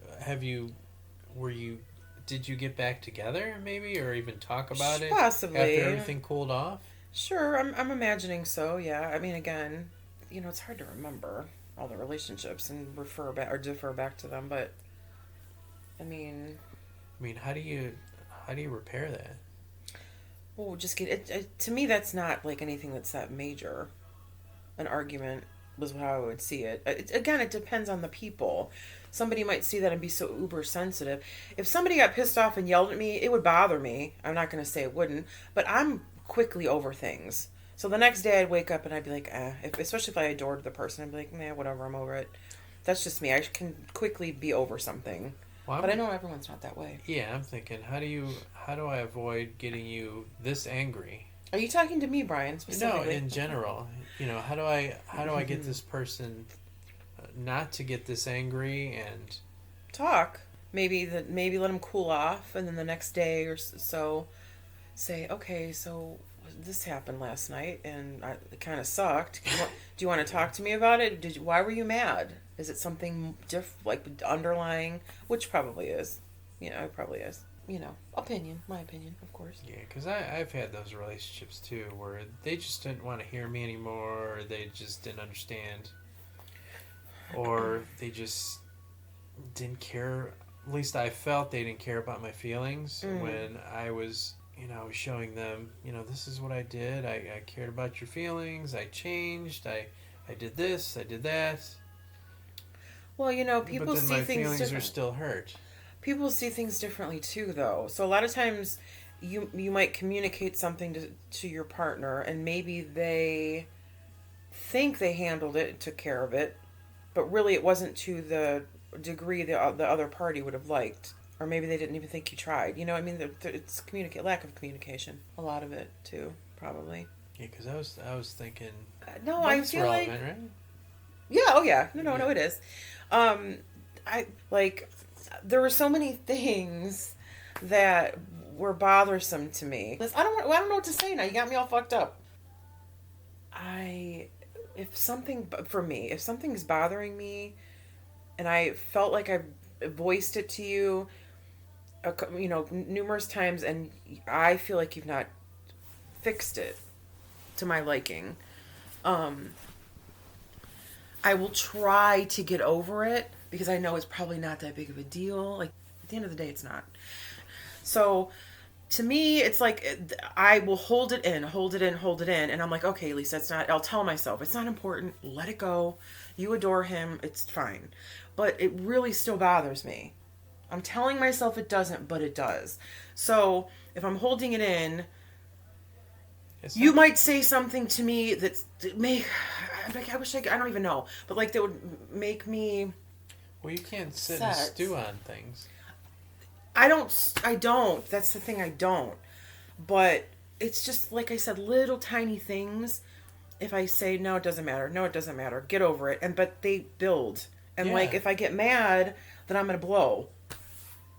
Did you get back together, maybe, or even talk about it? Possibly after everything cooled off. Sure, I'm imagining so. Yeah, I mean, again, it's hard to remember all the relationships and defer back to them, but I mean, how do you repair that? Well, just get it. To me, that's not like anything that's that major. An argument was how I would see it. Again, it depends on the people. Somebody might see that and be so uber sensitive. If somebody got pissed off and yelled at me, it would bother me. I'm not going to say it wouldn't, but I'm quickly over things. So the next day I'd wake up and I'd be like, especially if I adored the person, I'd be like, nah, whatever, I'm over it. That's just me. I can quickly be over something. Well, but I know everyone's not that way. Yeah, I'm thinking, how do I avoid getting you this angry? Are you talking to me, Brian, No, specifically? in general, how do I get this person not to get this angry and Talk. Maybe let him cool off, and then the next day or so say, okay, so this happened last night, and it kind of sucked. Do you want to talk to me about it? Why were you mad? Is it something like underlying? Which probably is. It probably is. My opinion, of course. yeah, because I've had those relationships too where they just didn't want to hear me anymore, or they just didn't understand, or they just didn't care. At least I felt they didn't care about my feelings when I was, showing them, this is what I did. I cared about your feelings. I changed. I did this. I did that. Well, people But then see my things feelings are different. still hurt. People see things differently too, though. So a lot of times, you might communicate something to your partner, and maybe they think they handled it and took care of it, but really it wasn't to the degree the other party would have liked, or maybe they didn't even think you tried. I mean, it's lack of communication. A lot of it too, probably. Yeah, because I was thinking, No, well, I that's feel like relevant, right? yeah, oh yeah, no, Yeah. it is. I like there were so many things that were bothersome to me. I don't know what to say now. You got me all fucked up. I if something for me, if something's bothering me, and I felt like I voiced it to you, numerous times, and I feel like you've not fixed it to my liking. Um, I will try to get over it because I know it's probably not that big of a deal. Like at the end of the day, it's not. So to me, it's like I will hold it in, hold it in, hold it in, and I'm like, okay, Lisa, it's not. I'll tell myself it's not important. Let it go. You adore him. It's fine, but it really still bothers me. I'm telling myself it doesn't, but it does. So if I'm holding it in, It's you not, might say something to me that make. I wish I don't even know, but like that would make me well, you can't sit and upset. stew on things. I don't. That's the thing, I don't. But it's just, like I said, little tiny things. If I say, no, it doesn't matter. No, it doesn't matter. Get over it. But they build. And Yeah. like, if I get mad, then I'm going to blow.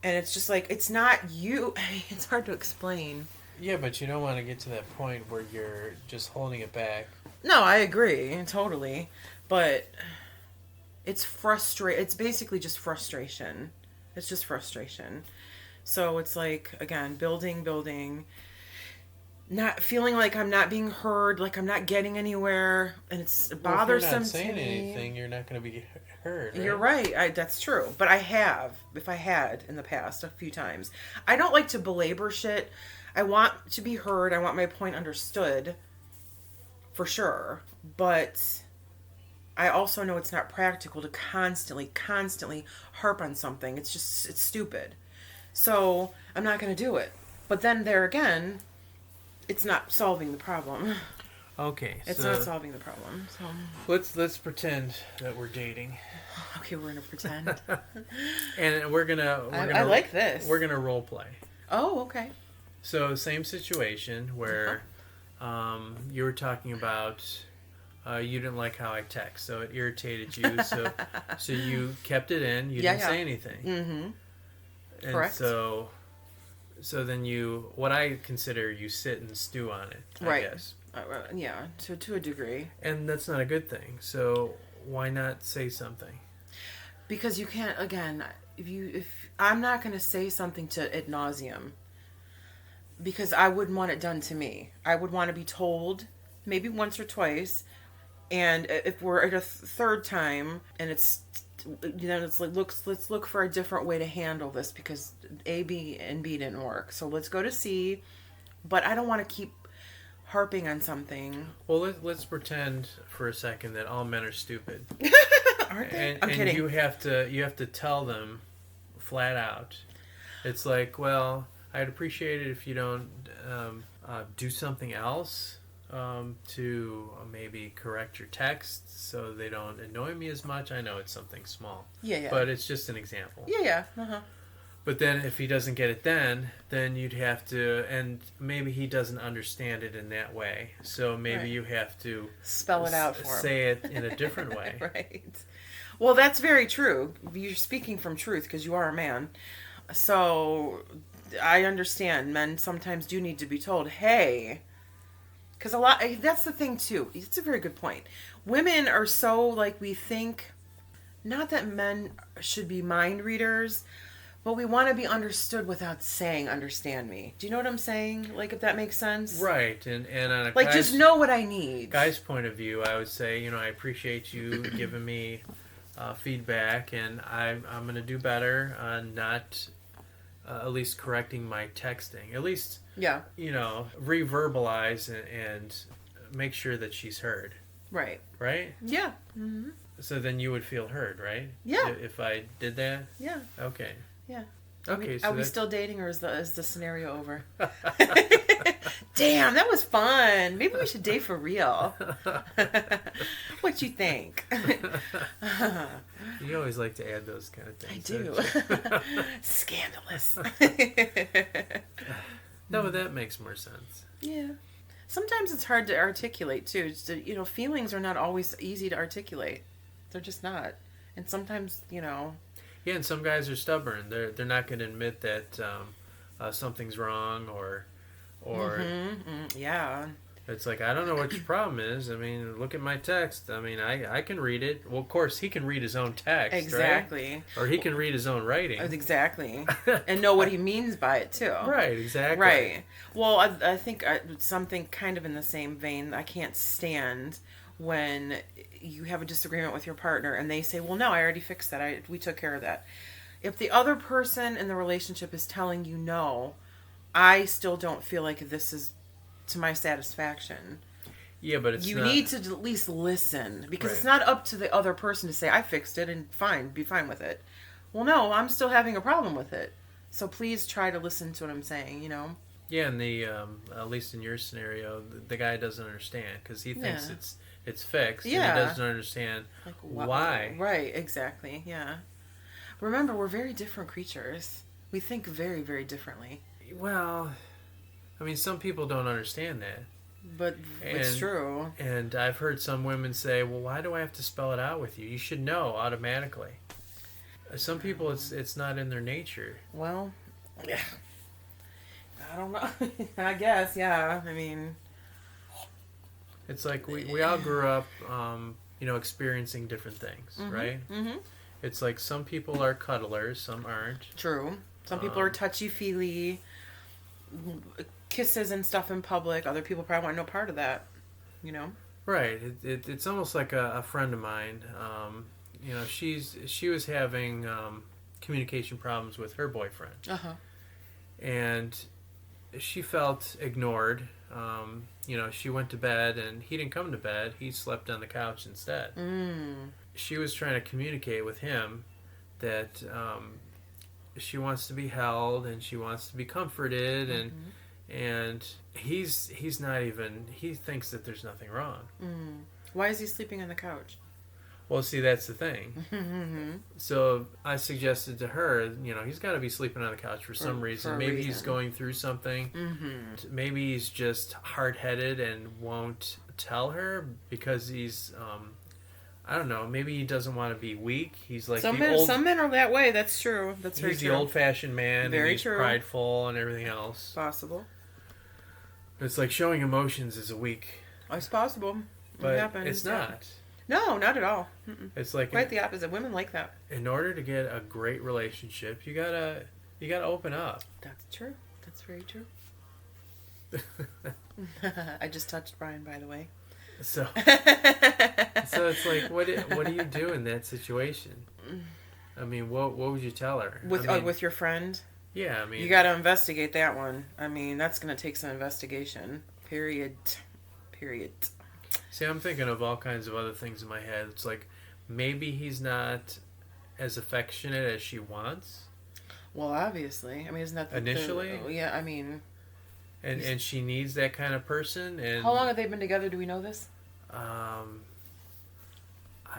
And it's just like, it's not you. It's hard to explain. Yeah, but you don't want to get to that point where you're just holding it back. No, I agree. Totally. But it's basically just frustration. It's just frustration. So it's like, again, building, not feeling like I'm not being heard, like I'm not getting anywhere, and it's Well, if you're bothersome not saying to me. anything, you're not going to be heard, right? You're right. That's true. But if I had in the past a few times. I don't like to belabor shit. I want to be heard. I want my point understood, for sure. But I also know it's not practical to constantly harp on something. It's stupid. So I'm not going to do it. But then there again, it's not solving the problem. Okay, It's so not solving the problem. So let's pretend that we're dating, okay, we're gonna pretend. and we're gonna I like this. We're gonna role play. Oh, okay. So same situation where you were talking about you didn't like how I text, so it irritated you. So you kept it in. You didn't say anything. Mm-hmm. And Correct. so then what I consider you sit and stew on it, I guess. Yeah, to a degree. And that's not a good thing. So why not say something? Because you can't. Again, if I'm not going to say something to ad nauseum, because I wouldn't want it done to me. I would want to be told maybe once or twice, and if we're at a third time and it's like let's look for a different way to handle this because A, B, and B didn't work. So let's go to C, but I don't want to keep harping on something. Well, let's pretend for a second that all men are stupid. Aren't they? And, I'm and kidding. you have to tell them flat out. It's like, well, I'd appreciate it if you don't do something else to maybe correct your texts so they don't annoy me as much. I know it's something small. Yeah. But it's just an example. Yeah. Uh-huh. But then if he doesn't get it then you'd have to, and maybe he doesn't understand it in that way. So maybe Right. you have to Spell it out for him. say it in a different way. Right. Well, that's very true. You're speaking from truth because you are a man. So I understand men sometimes do need to be told, hey, because that's the thing too. It's a very good point. Women are so like we think, not that men should be mind readers, but we want to be understood without saying understand me. Do you know what I'm saying? Like if that makes sense? Right. And on a Like just know what I need. guy's point of view, I would say, I appreciate you giving me feedback, and I'm going to do better on not at least correcting my texting. At least, Yeah. reverbalize and make sure that she's heard. Right. Right? Yeah. Mm-hmm. So then you would feel heard, right? Yeah. If I did that? Yeah. Okay. Yeah. Okay. Are we still dating, or is the scenario over? Damn, that was fun. Maybe we should date for real. What you think? You always like to add those kind of I things. do. Scandalous. No, but that makes more sense. Yeah. Sometimes it's hard to articulate too. Feelings are not always easy to articulate. They're just not. And sometimes, Yeah, and some guys are stubborn. They're not going to admit that something's wrong or yeah. it's like, I don't know what your problem is. I mean, look at my text. I mean, I can read it. Well, of course, he can read his own text, Exactly. right? Or he can read his own writing. Exactly. And know what he means by it too. Right, exactly. Right. Well, I think something kind of in the same vein, I can't stand when you have a disagreement with your partner and they say, well, no, I already fixed that. We took care of that. If the other person in the relationship is telling you no, I still don't feel like this is to my satisfaction. Yeah, but you need to at least listen, because Right. it's not up to the other person to say, I fixed it and be fine with it. Well, no, I'm still having a problem with it. So please try to listen to what I'm saying, Yeah, and the at least in your scenario, the guy doesn't understand because he thinks Yeah. it's fixed. Yeah. And he doesn't understand Like why. Right, exactly. Yeah. Remember, we're very different creatures. We think very, very differently. Well, I mean, some people don't understand that. But it's true. And I've heard some women say, well, why do I have to spell it out with you? You should know automatically. Some people, it's not in their nature. Well, yeah. I don't know. I guess, yeah. I mean, It's like we all grew up, experiencing different things, right? Mm-hmm. It's like some people are cuddlers, some aren't. True. Some people are touchy-feely, kisses and stuff in public. Other people probably want no part of that, Right. It's almost like a friend of mine. She was having communication problems with her boyfriend, and she felt ignored. She went to bed and he didn't come to bed. He slept on the couch instead. She was trying to communicate with him that she wants to be held and she wants to be comforted, and he's not even. He thinks that there's nothing wrong. Why is he sleeping on the couch? Well, see, that's the thing. So I suggested to her, he's got to be sleeping on the couch for some reason. Maybe he's going through something. Maybe he's just hard-headed and won't tell her because he's, I don't know, maybe he doesn't want to be weak. He's like some men are that way. That's true. That's very he's true. the old-fashioned man. Very and he's true. prideful and everything else. Possible. It's like showing emotions is weak. It's possible. But It happens, it's yeah. not. No, not at all. Mm-mm. It's like Quite the opposite. Women like that. in order to get a great relationship, you gotta open up. That's true. That's very true. I just touched Brian, by the way. So it's like, what do you do in that situation? I mean, what would you tell her? With your friend? Yeah, I mean, You got to investigate that one. I mean, that's going to take some investigation. Period. see, I'm thinking of all kinds of other things in my head. It's like maybe he's not as affectionate as she wants. Well, obviously. I mean, isn't that Initially? yeah, I mean... And she needs that kind of person. And How long have they been together? Do we know this? I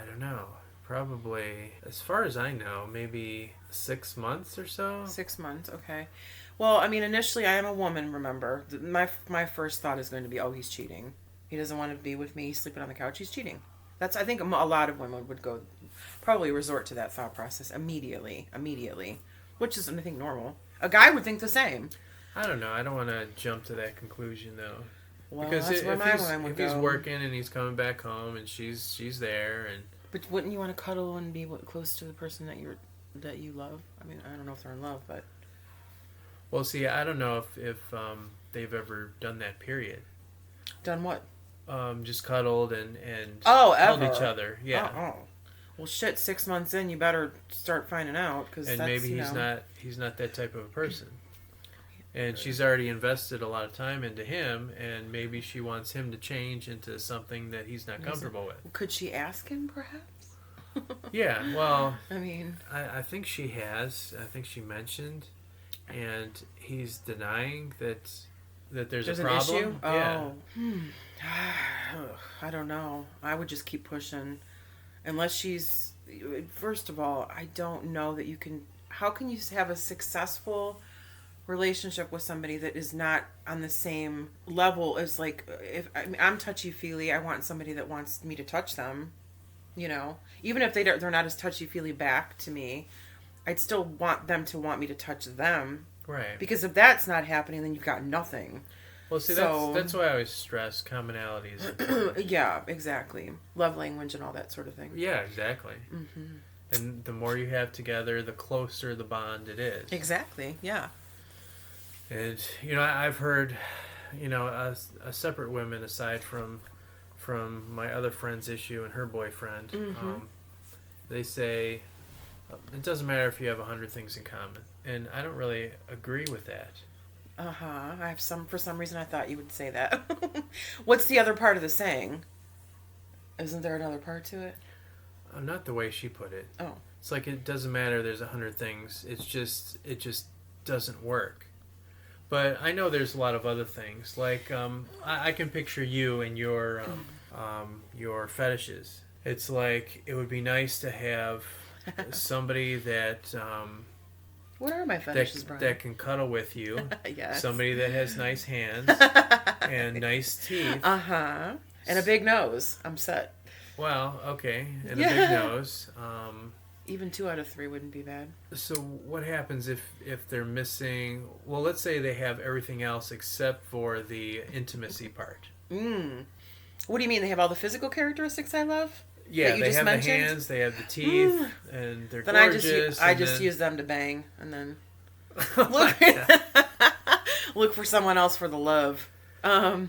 don't know. probably, as far as I know, maybe 6 months or so. 6 months, okay. Well, I mean, initially, I am a woman, remember. My first thought is going to be, oh, he's cheating. He doesn't want to be with me. He's sleeping on the couch. He's cheating. I think a lot of women would probably resort to that thought process immediately. Which is, I think, normal. A guy would think the same. I don't know. I don't want to jump to that conclusion, though. Well, because that's where my mind would if go. he's working and he's coming back home and she's there and... But wouldn't you want to cuddle and be close to the person that you love? I mean, I don't know if they're in love, but... Well, see, I don't know if they've ever done that, period. Done what? Just cuddled and held each other. Yeah. Oh. Well, shit, 6 months in, you better start finding out. And maybe he's not that type of a person. And she's already invested a lot of time into him, and maybe she wants him to change into something that he's not comfortable with. Could she ask him, perhaps? Yeah, well... I mean... I think she has. I think she mentioned, and he's denying that there's a problem. An issue? Yeah. Oh. I don't know. I would just keep pushing. Unless she's... First of all, I don't know that you can... How can you have a successful relationship with somebody that is not on the same level as, like, if I'm touchy-feely, I want somebody that wants me to touch them, you know? Even if they're not as touchy-feely back to me, I'd still want them to want me to touch them. Right. Because if that's not happening, then you've got nothing. Well, see, that's why I always stress commonalities. Yeah, exactly. Love language and all that sort of thing. Yeah, exactly. Mm-hmm. And the more you have together, the closer the bond it is. Exactly, yeah. And, I've heard, a separate women aside from my other friend's issue and her boyfriend, they say it doesn't matter if you have 100 things in common. And I don't really agree with that. For some reason I thought you would say that. What's the other part of the saying? Isn't there another part to it? Not the way she put it. Oh. It's like it doesn't matter there's 100 things. It just doesn't work. But I know there's a lot of other things. Like I can picture you and your fetishes. It's like it would be nice to have somebody that what are my fetishes, Brian? That can cuddle with you. Yes. Somebody that has nice hands and nice teeth. And a big nose. I'm set. Well, okay, and a big nose. Even 2 out of 3 wouldn't be bad. So what happens if they're missing... Well, let's say they have everything else except for the intimacy part. What do you mean? They have all the physical characteristics I love? Yeah, they have mentioned? The hands, they have the teeth, and they're gorgeous. I just use them to bang, and then look for someone else for the love. I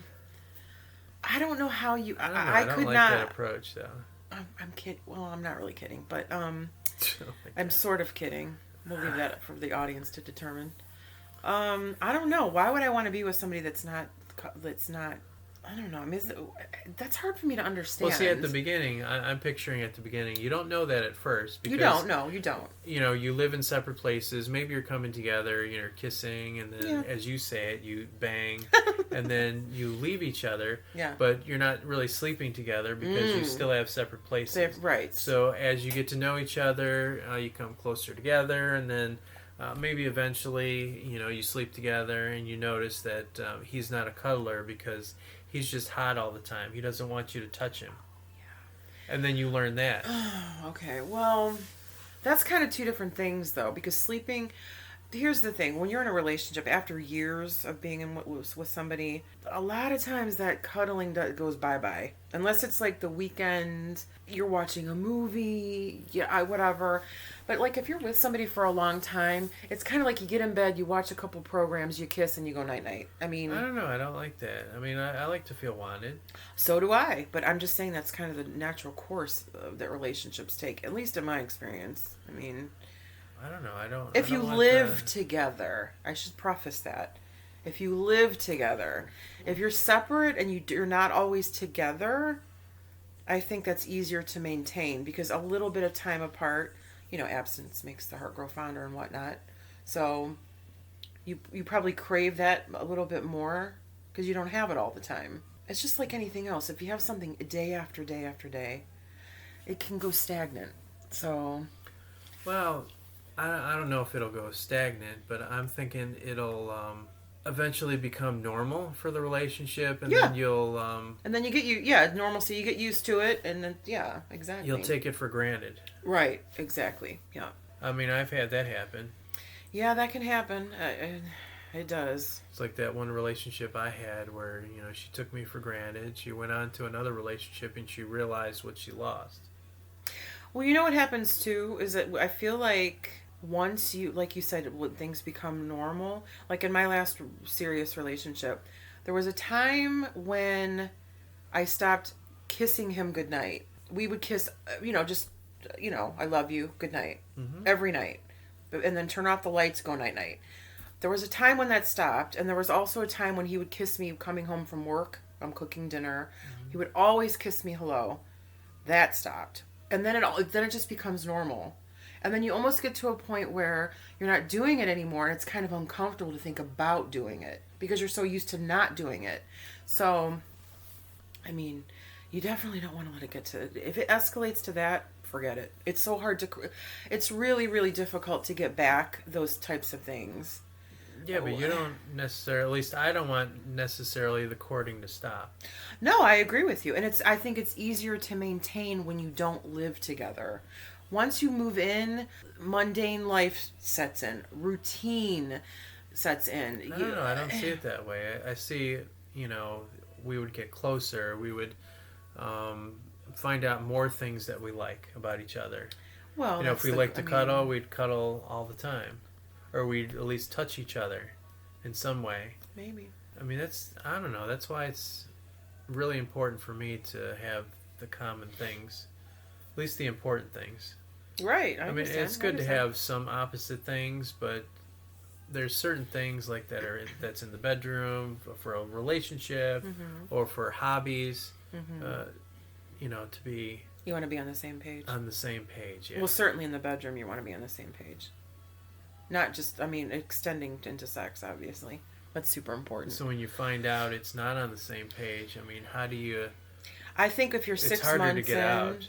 don't know how you... I don't like that approach, though. I'm kidding. Well, I'm not really kidding, but I'm sort of kidding. We'll leave that for the audience to determine. I don't know. Why would I want to be with somebody that's not? I don't know. I mean, that's hard for me to understand. Well, see, at the beginning, I'm picturing at the beginning, you don't know that at first. Because, you don't. No, you don't. You live in separate places. Maybe you're coming together, kissing, and then, as you say it, you bang, and then you leave each other. Yeah. But you're not really sleeping together because you still have separate places. Right. So as you get to know each other, you come closer together, and then maybe eventually, you sleep together, and you notice that he's not a cuddler because he's just hot all the time. He doesn't want you to touch him. Yeah. And then you learn that. Okay, well, that's kind of 2 different things, though, because sleeping... Here's the thing. When you're in a relationship, after years of being with somebody, a lot of times that cuddling goes bye-bye. Unless it's like the weekend, you're watching a movie, whatever. But like if you're with somebody for a long time, it's kind of like you get in bed, you watch a couple programs, you kiss, and you go night-night. I mean... I don't know. I don't like that. I mean, I like to feel wanted. So do I. But I'm just saying that's kind of the natural course that relationships take, at least in my experience. I mean... I don't know. If you live together, I should preface that. If you live together, if you're separate and you're not always together, I think that's easier to maintain because a little bit of time apart, absence makes the heart grow fonder and whatnot. So you probably crave that a little bit more because you don't have it all the time. It's just like anything else. If you have something day after day after day, it can go stagnant. So, Well, I don't know if it'll go stagnant, but I'm thinking it'll eventually become normal for the relationship, and yeah. then you'll And then you get yeah, normalcy, you get used to it, and then, yeah, you'll exactly. take it for granted. Right, exactly, yeah. I mean, I've had that happen. Yeah, that can happen. It does. It's like that one relationship I had where, she took me for granted. She went on to another relationship and she realized what she lost. Well, you know what happens too is that I feel like once you, like you said, when things become normal, like in my last serious relationship, there was a time when I stopped kissing him goodnight. We would kiss, just, I love you, good night, Mm-hmm. every night. And then turn off the lights, go night night. There was a time when that stopped, and there was also a time when he would kiss me coming home from work. I'm cooking dinner. Mm-hmm. He would always kiss me hello. That stopped. And then it just becomes normal. And then you almost get to a point where you're not doing it anymore, and it's kind of uncomfortable to think about doing it because you're so used to not doing it. So, I mean, you definitely don't want to let it get to, if it escalates to that, forget it. It's so hard to, it's really, really difficult to get back those types of things. Yeah, but you don't necessarily, at least I don't want necessarily the courting to stop. No, I agree with you. And I think it's easier to maintain when you don't live together. Once you move in, mundane life sets in, routine sets in. I don't know. I don't see it that way. I see, we would get closer. We would find out more things that we like about each other. Well, If we like to cuddle, we'd cuddle all the time. Or we'd at least touch each other in some way. Maybe. I mean, I don't know. That's why it's really important for me to have the common things, at least the important things. Right. I mean, it's good to have some opposite things, but there's certain things like that's in the bedroom for a relationship or for hobbies. To be You want to be on the same page. on the same page. Yeah. Well, certainly in the bedroom, you want to be on the same page. Not just, extending into sex, obviously. That's super important. So when you find out it's not on the same page, I mean, how do you? I think if you're 6 months in, it's harder to get out.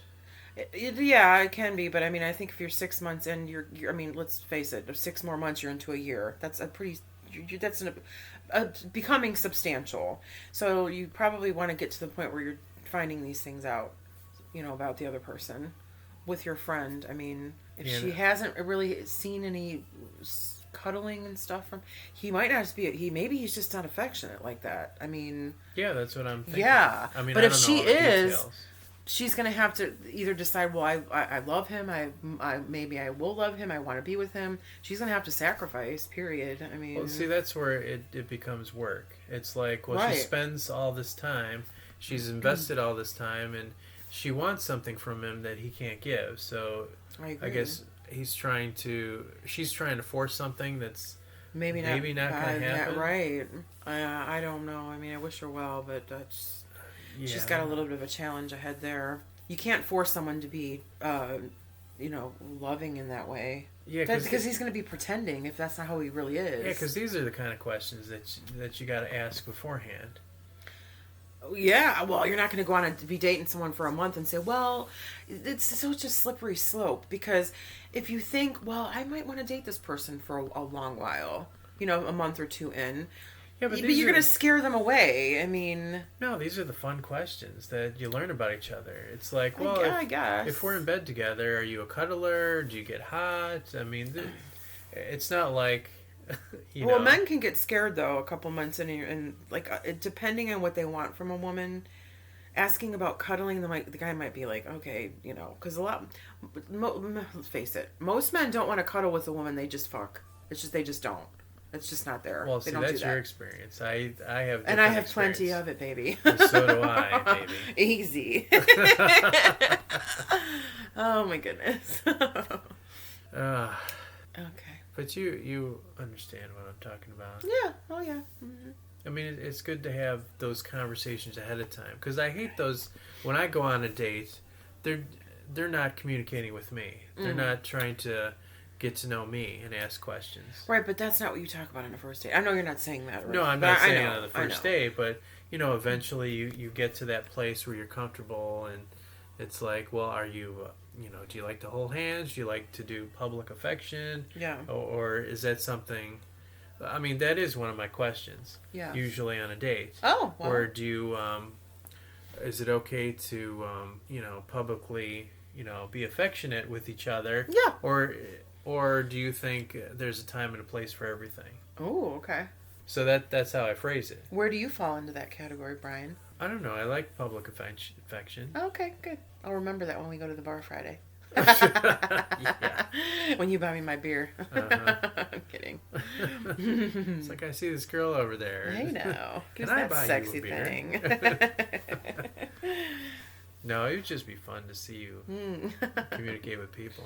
Yeah, it can be, but I think if you're 6 months in, you're let's face it, 6 more months, you're into a year. That's a pretty, that's becoming substantial. So you probably want to get to the point where you're finding these things out, about the other person with your friend. I mean, if she hasn't really seen any cuddling and stuff from, he might not just be, maybe he's just not affectionate like that. I mean, yeah, that's what I'm thinking. yeah. I mean, but I if don't she know all the is, details. she's gonna have to either decide, well, I love him, I maybe I will love him, I want to be with him. She's gonna have to sacrifice, period. I mean, Well, see, that's where it becomes work. It's like, well, Right. she spends all this time, she's invested all this time, and she wants something from him that he can't give. So I agree. I guess she's trying to force something that's maybe not going to happen. Yeah, right. I don't know. I mean, I wish her well, but that's, she's got a little bit of a challenge ahead there. You can't force someone to be, loving in that way. Yeah, because he's going to be pretending if that's not how he really is. Yeah, because these are the kind of questions that you got to ask beforehand. Yeah, well, you're not going to go on and be dating someone for a month and say, well, it's such a slippery slope. Because if you think, well, I might want to date this person for a long while, a month or two in, yeah, but you're going to scare them away. I mean, no, these are the fun questions that you learn about each other. It's like, well, I guess. if we're in bed together, are you a cuddler? Do you get hot? I mean, it's not like, well, men can get scared though a couple months in, and depending on what they want from a woman, asking about cuddling, the guy might be like, okay, because let's face it, most men don't want to cuddle with a woman they just fuck. It's just they just don't. It's just not there. Well, see, that's your experience. I have, and I have plenty of it, baby. And so do I, baby. Easy. Oh my goodness. Okay. But you understand what I'm talking about. Yeah. Oh yeah. Mm-hmm. I mean, it's good to have those conversations ahead of time, because I hate those when I go on a date. They're not communicating with me. They're not trying to get to know me and ask questions. Right, but that's not what you talk about on a first date. I know you're not saying that. Right? No, I'm not saying it on the first date, but eventually you get to that place where you're comfortable, and it's like, well, are you do you like to hold hands? Do you like to do public affection? Yeah. Or is that something? I mean, that is one of my questions. Yeah. Usually on a date. Oh, well. Or do you? Is it okay to publicly be affectionate with each other? Yeah. Or do you think there's a time and a place for everything? Oh, okay. So that's how I phrase it. Where do you fall into that category, Brian? I don't know. I like public affection. Okay, good. I'll remember that when we go to the bar Friday. Yeah. When you buy me my beer. Uh-huh. I'm kidding. It's like I see this girl over there. I know. Can It's I that buy sexy you a beer? thing. No, it would just be fun to see you communicate with people.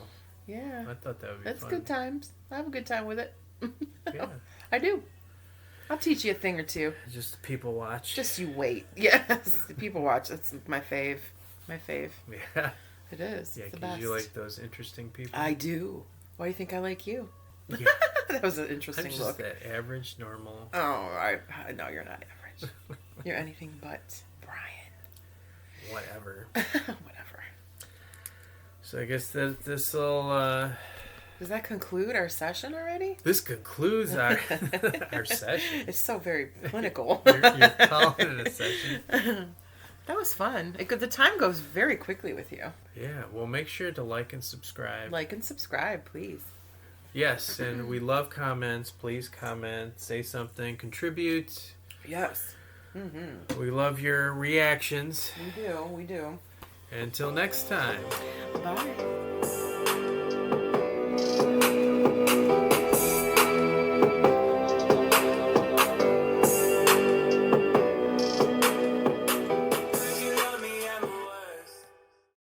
Yeah. I thought that would be That's fun. good times. I have a good time with it. Yeah. I do. I'll teach you a thing or two. Just people watch. Just you wait. Yes. People watch. That's my fave. My fave. Yeah. It is. Yeah, It's the because best. you like those interesting people. I do. Why do you think I like you? Yeah. That was an I'm interesting just look. that average, normal. Oh, no, you're not average. You're anything but Brian. Whatever. Whatever. So I guess that this will. Does that conclude our session already? This concludes our our session. It's so very clinical. You're calling it a session. That was fun. The time goes very quickly with you. Yeah. Well, make sure to like and subscribe. Like and subscribe, please. Yes, and we love comments. Please comment, say something, contribute. Yes. Mm-hmm. We love your reactions. We do. Until next time. Bye.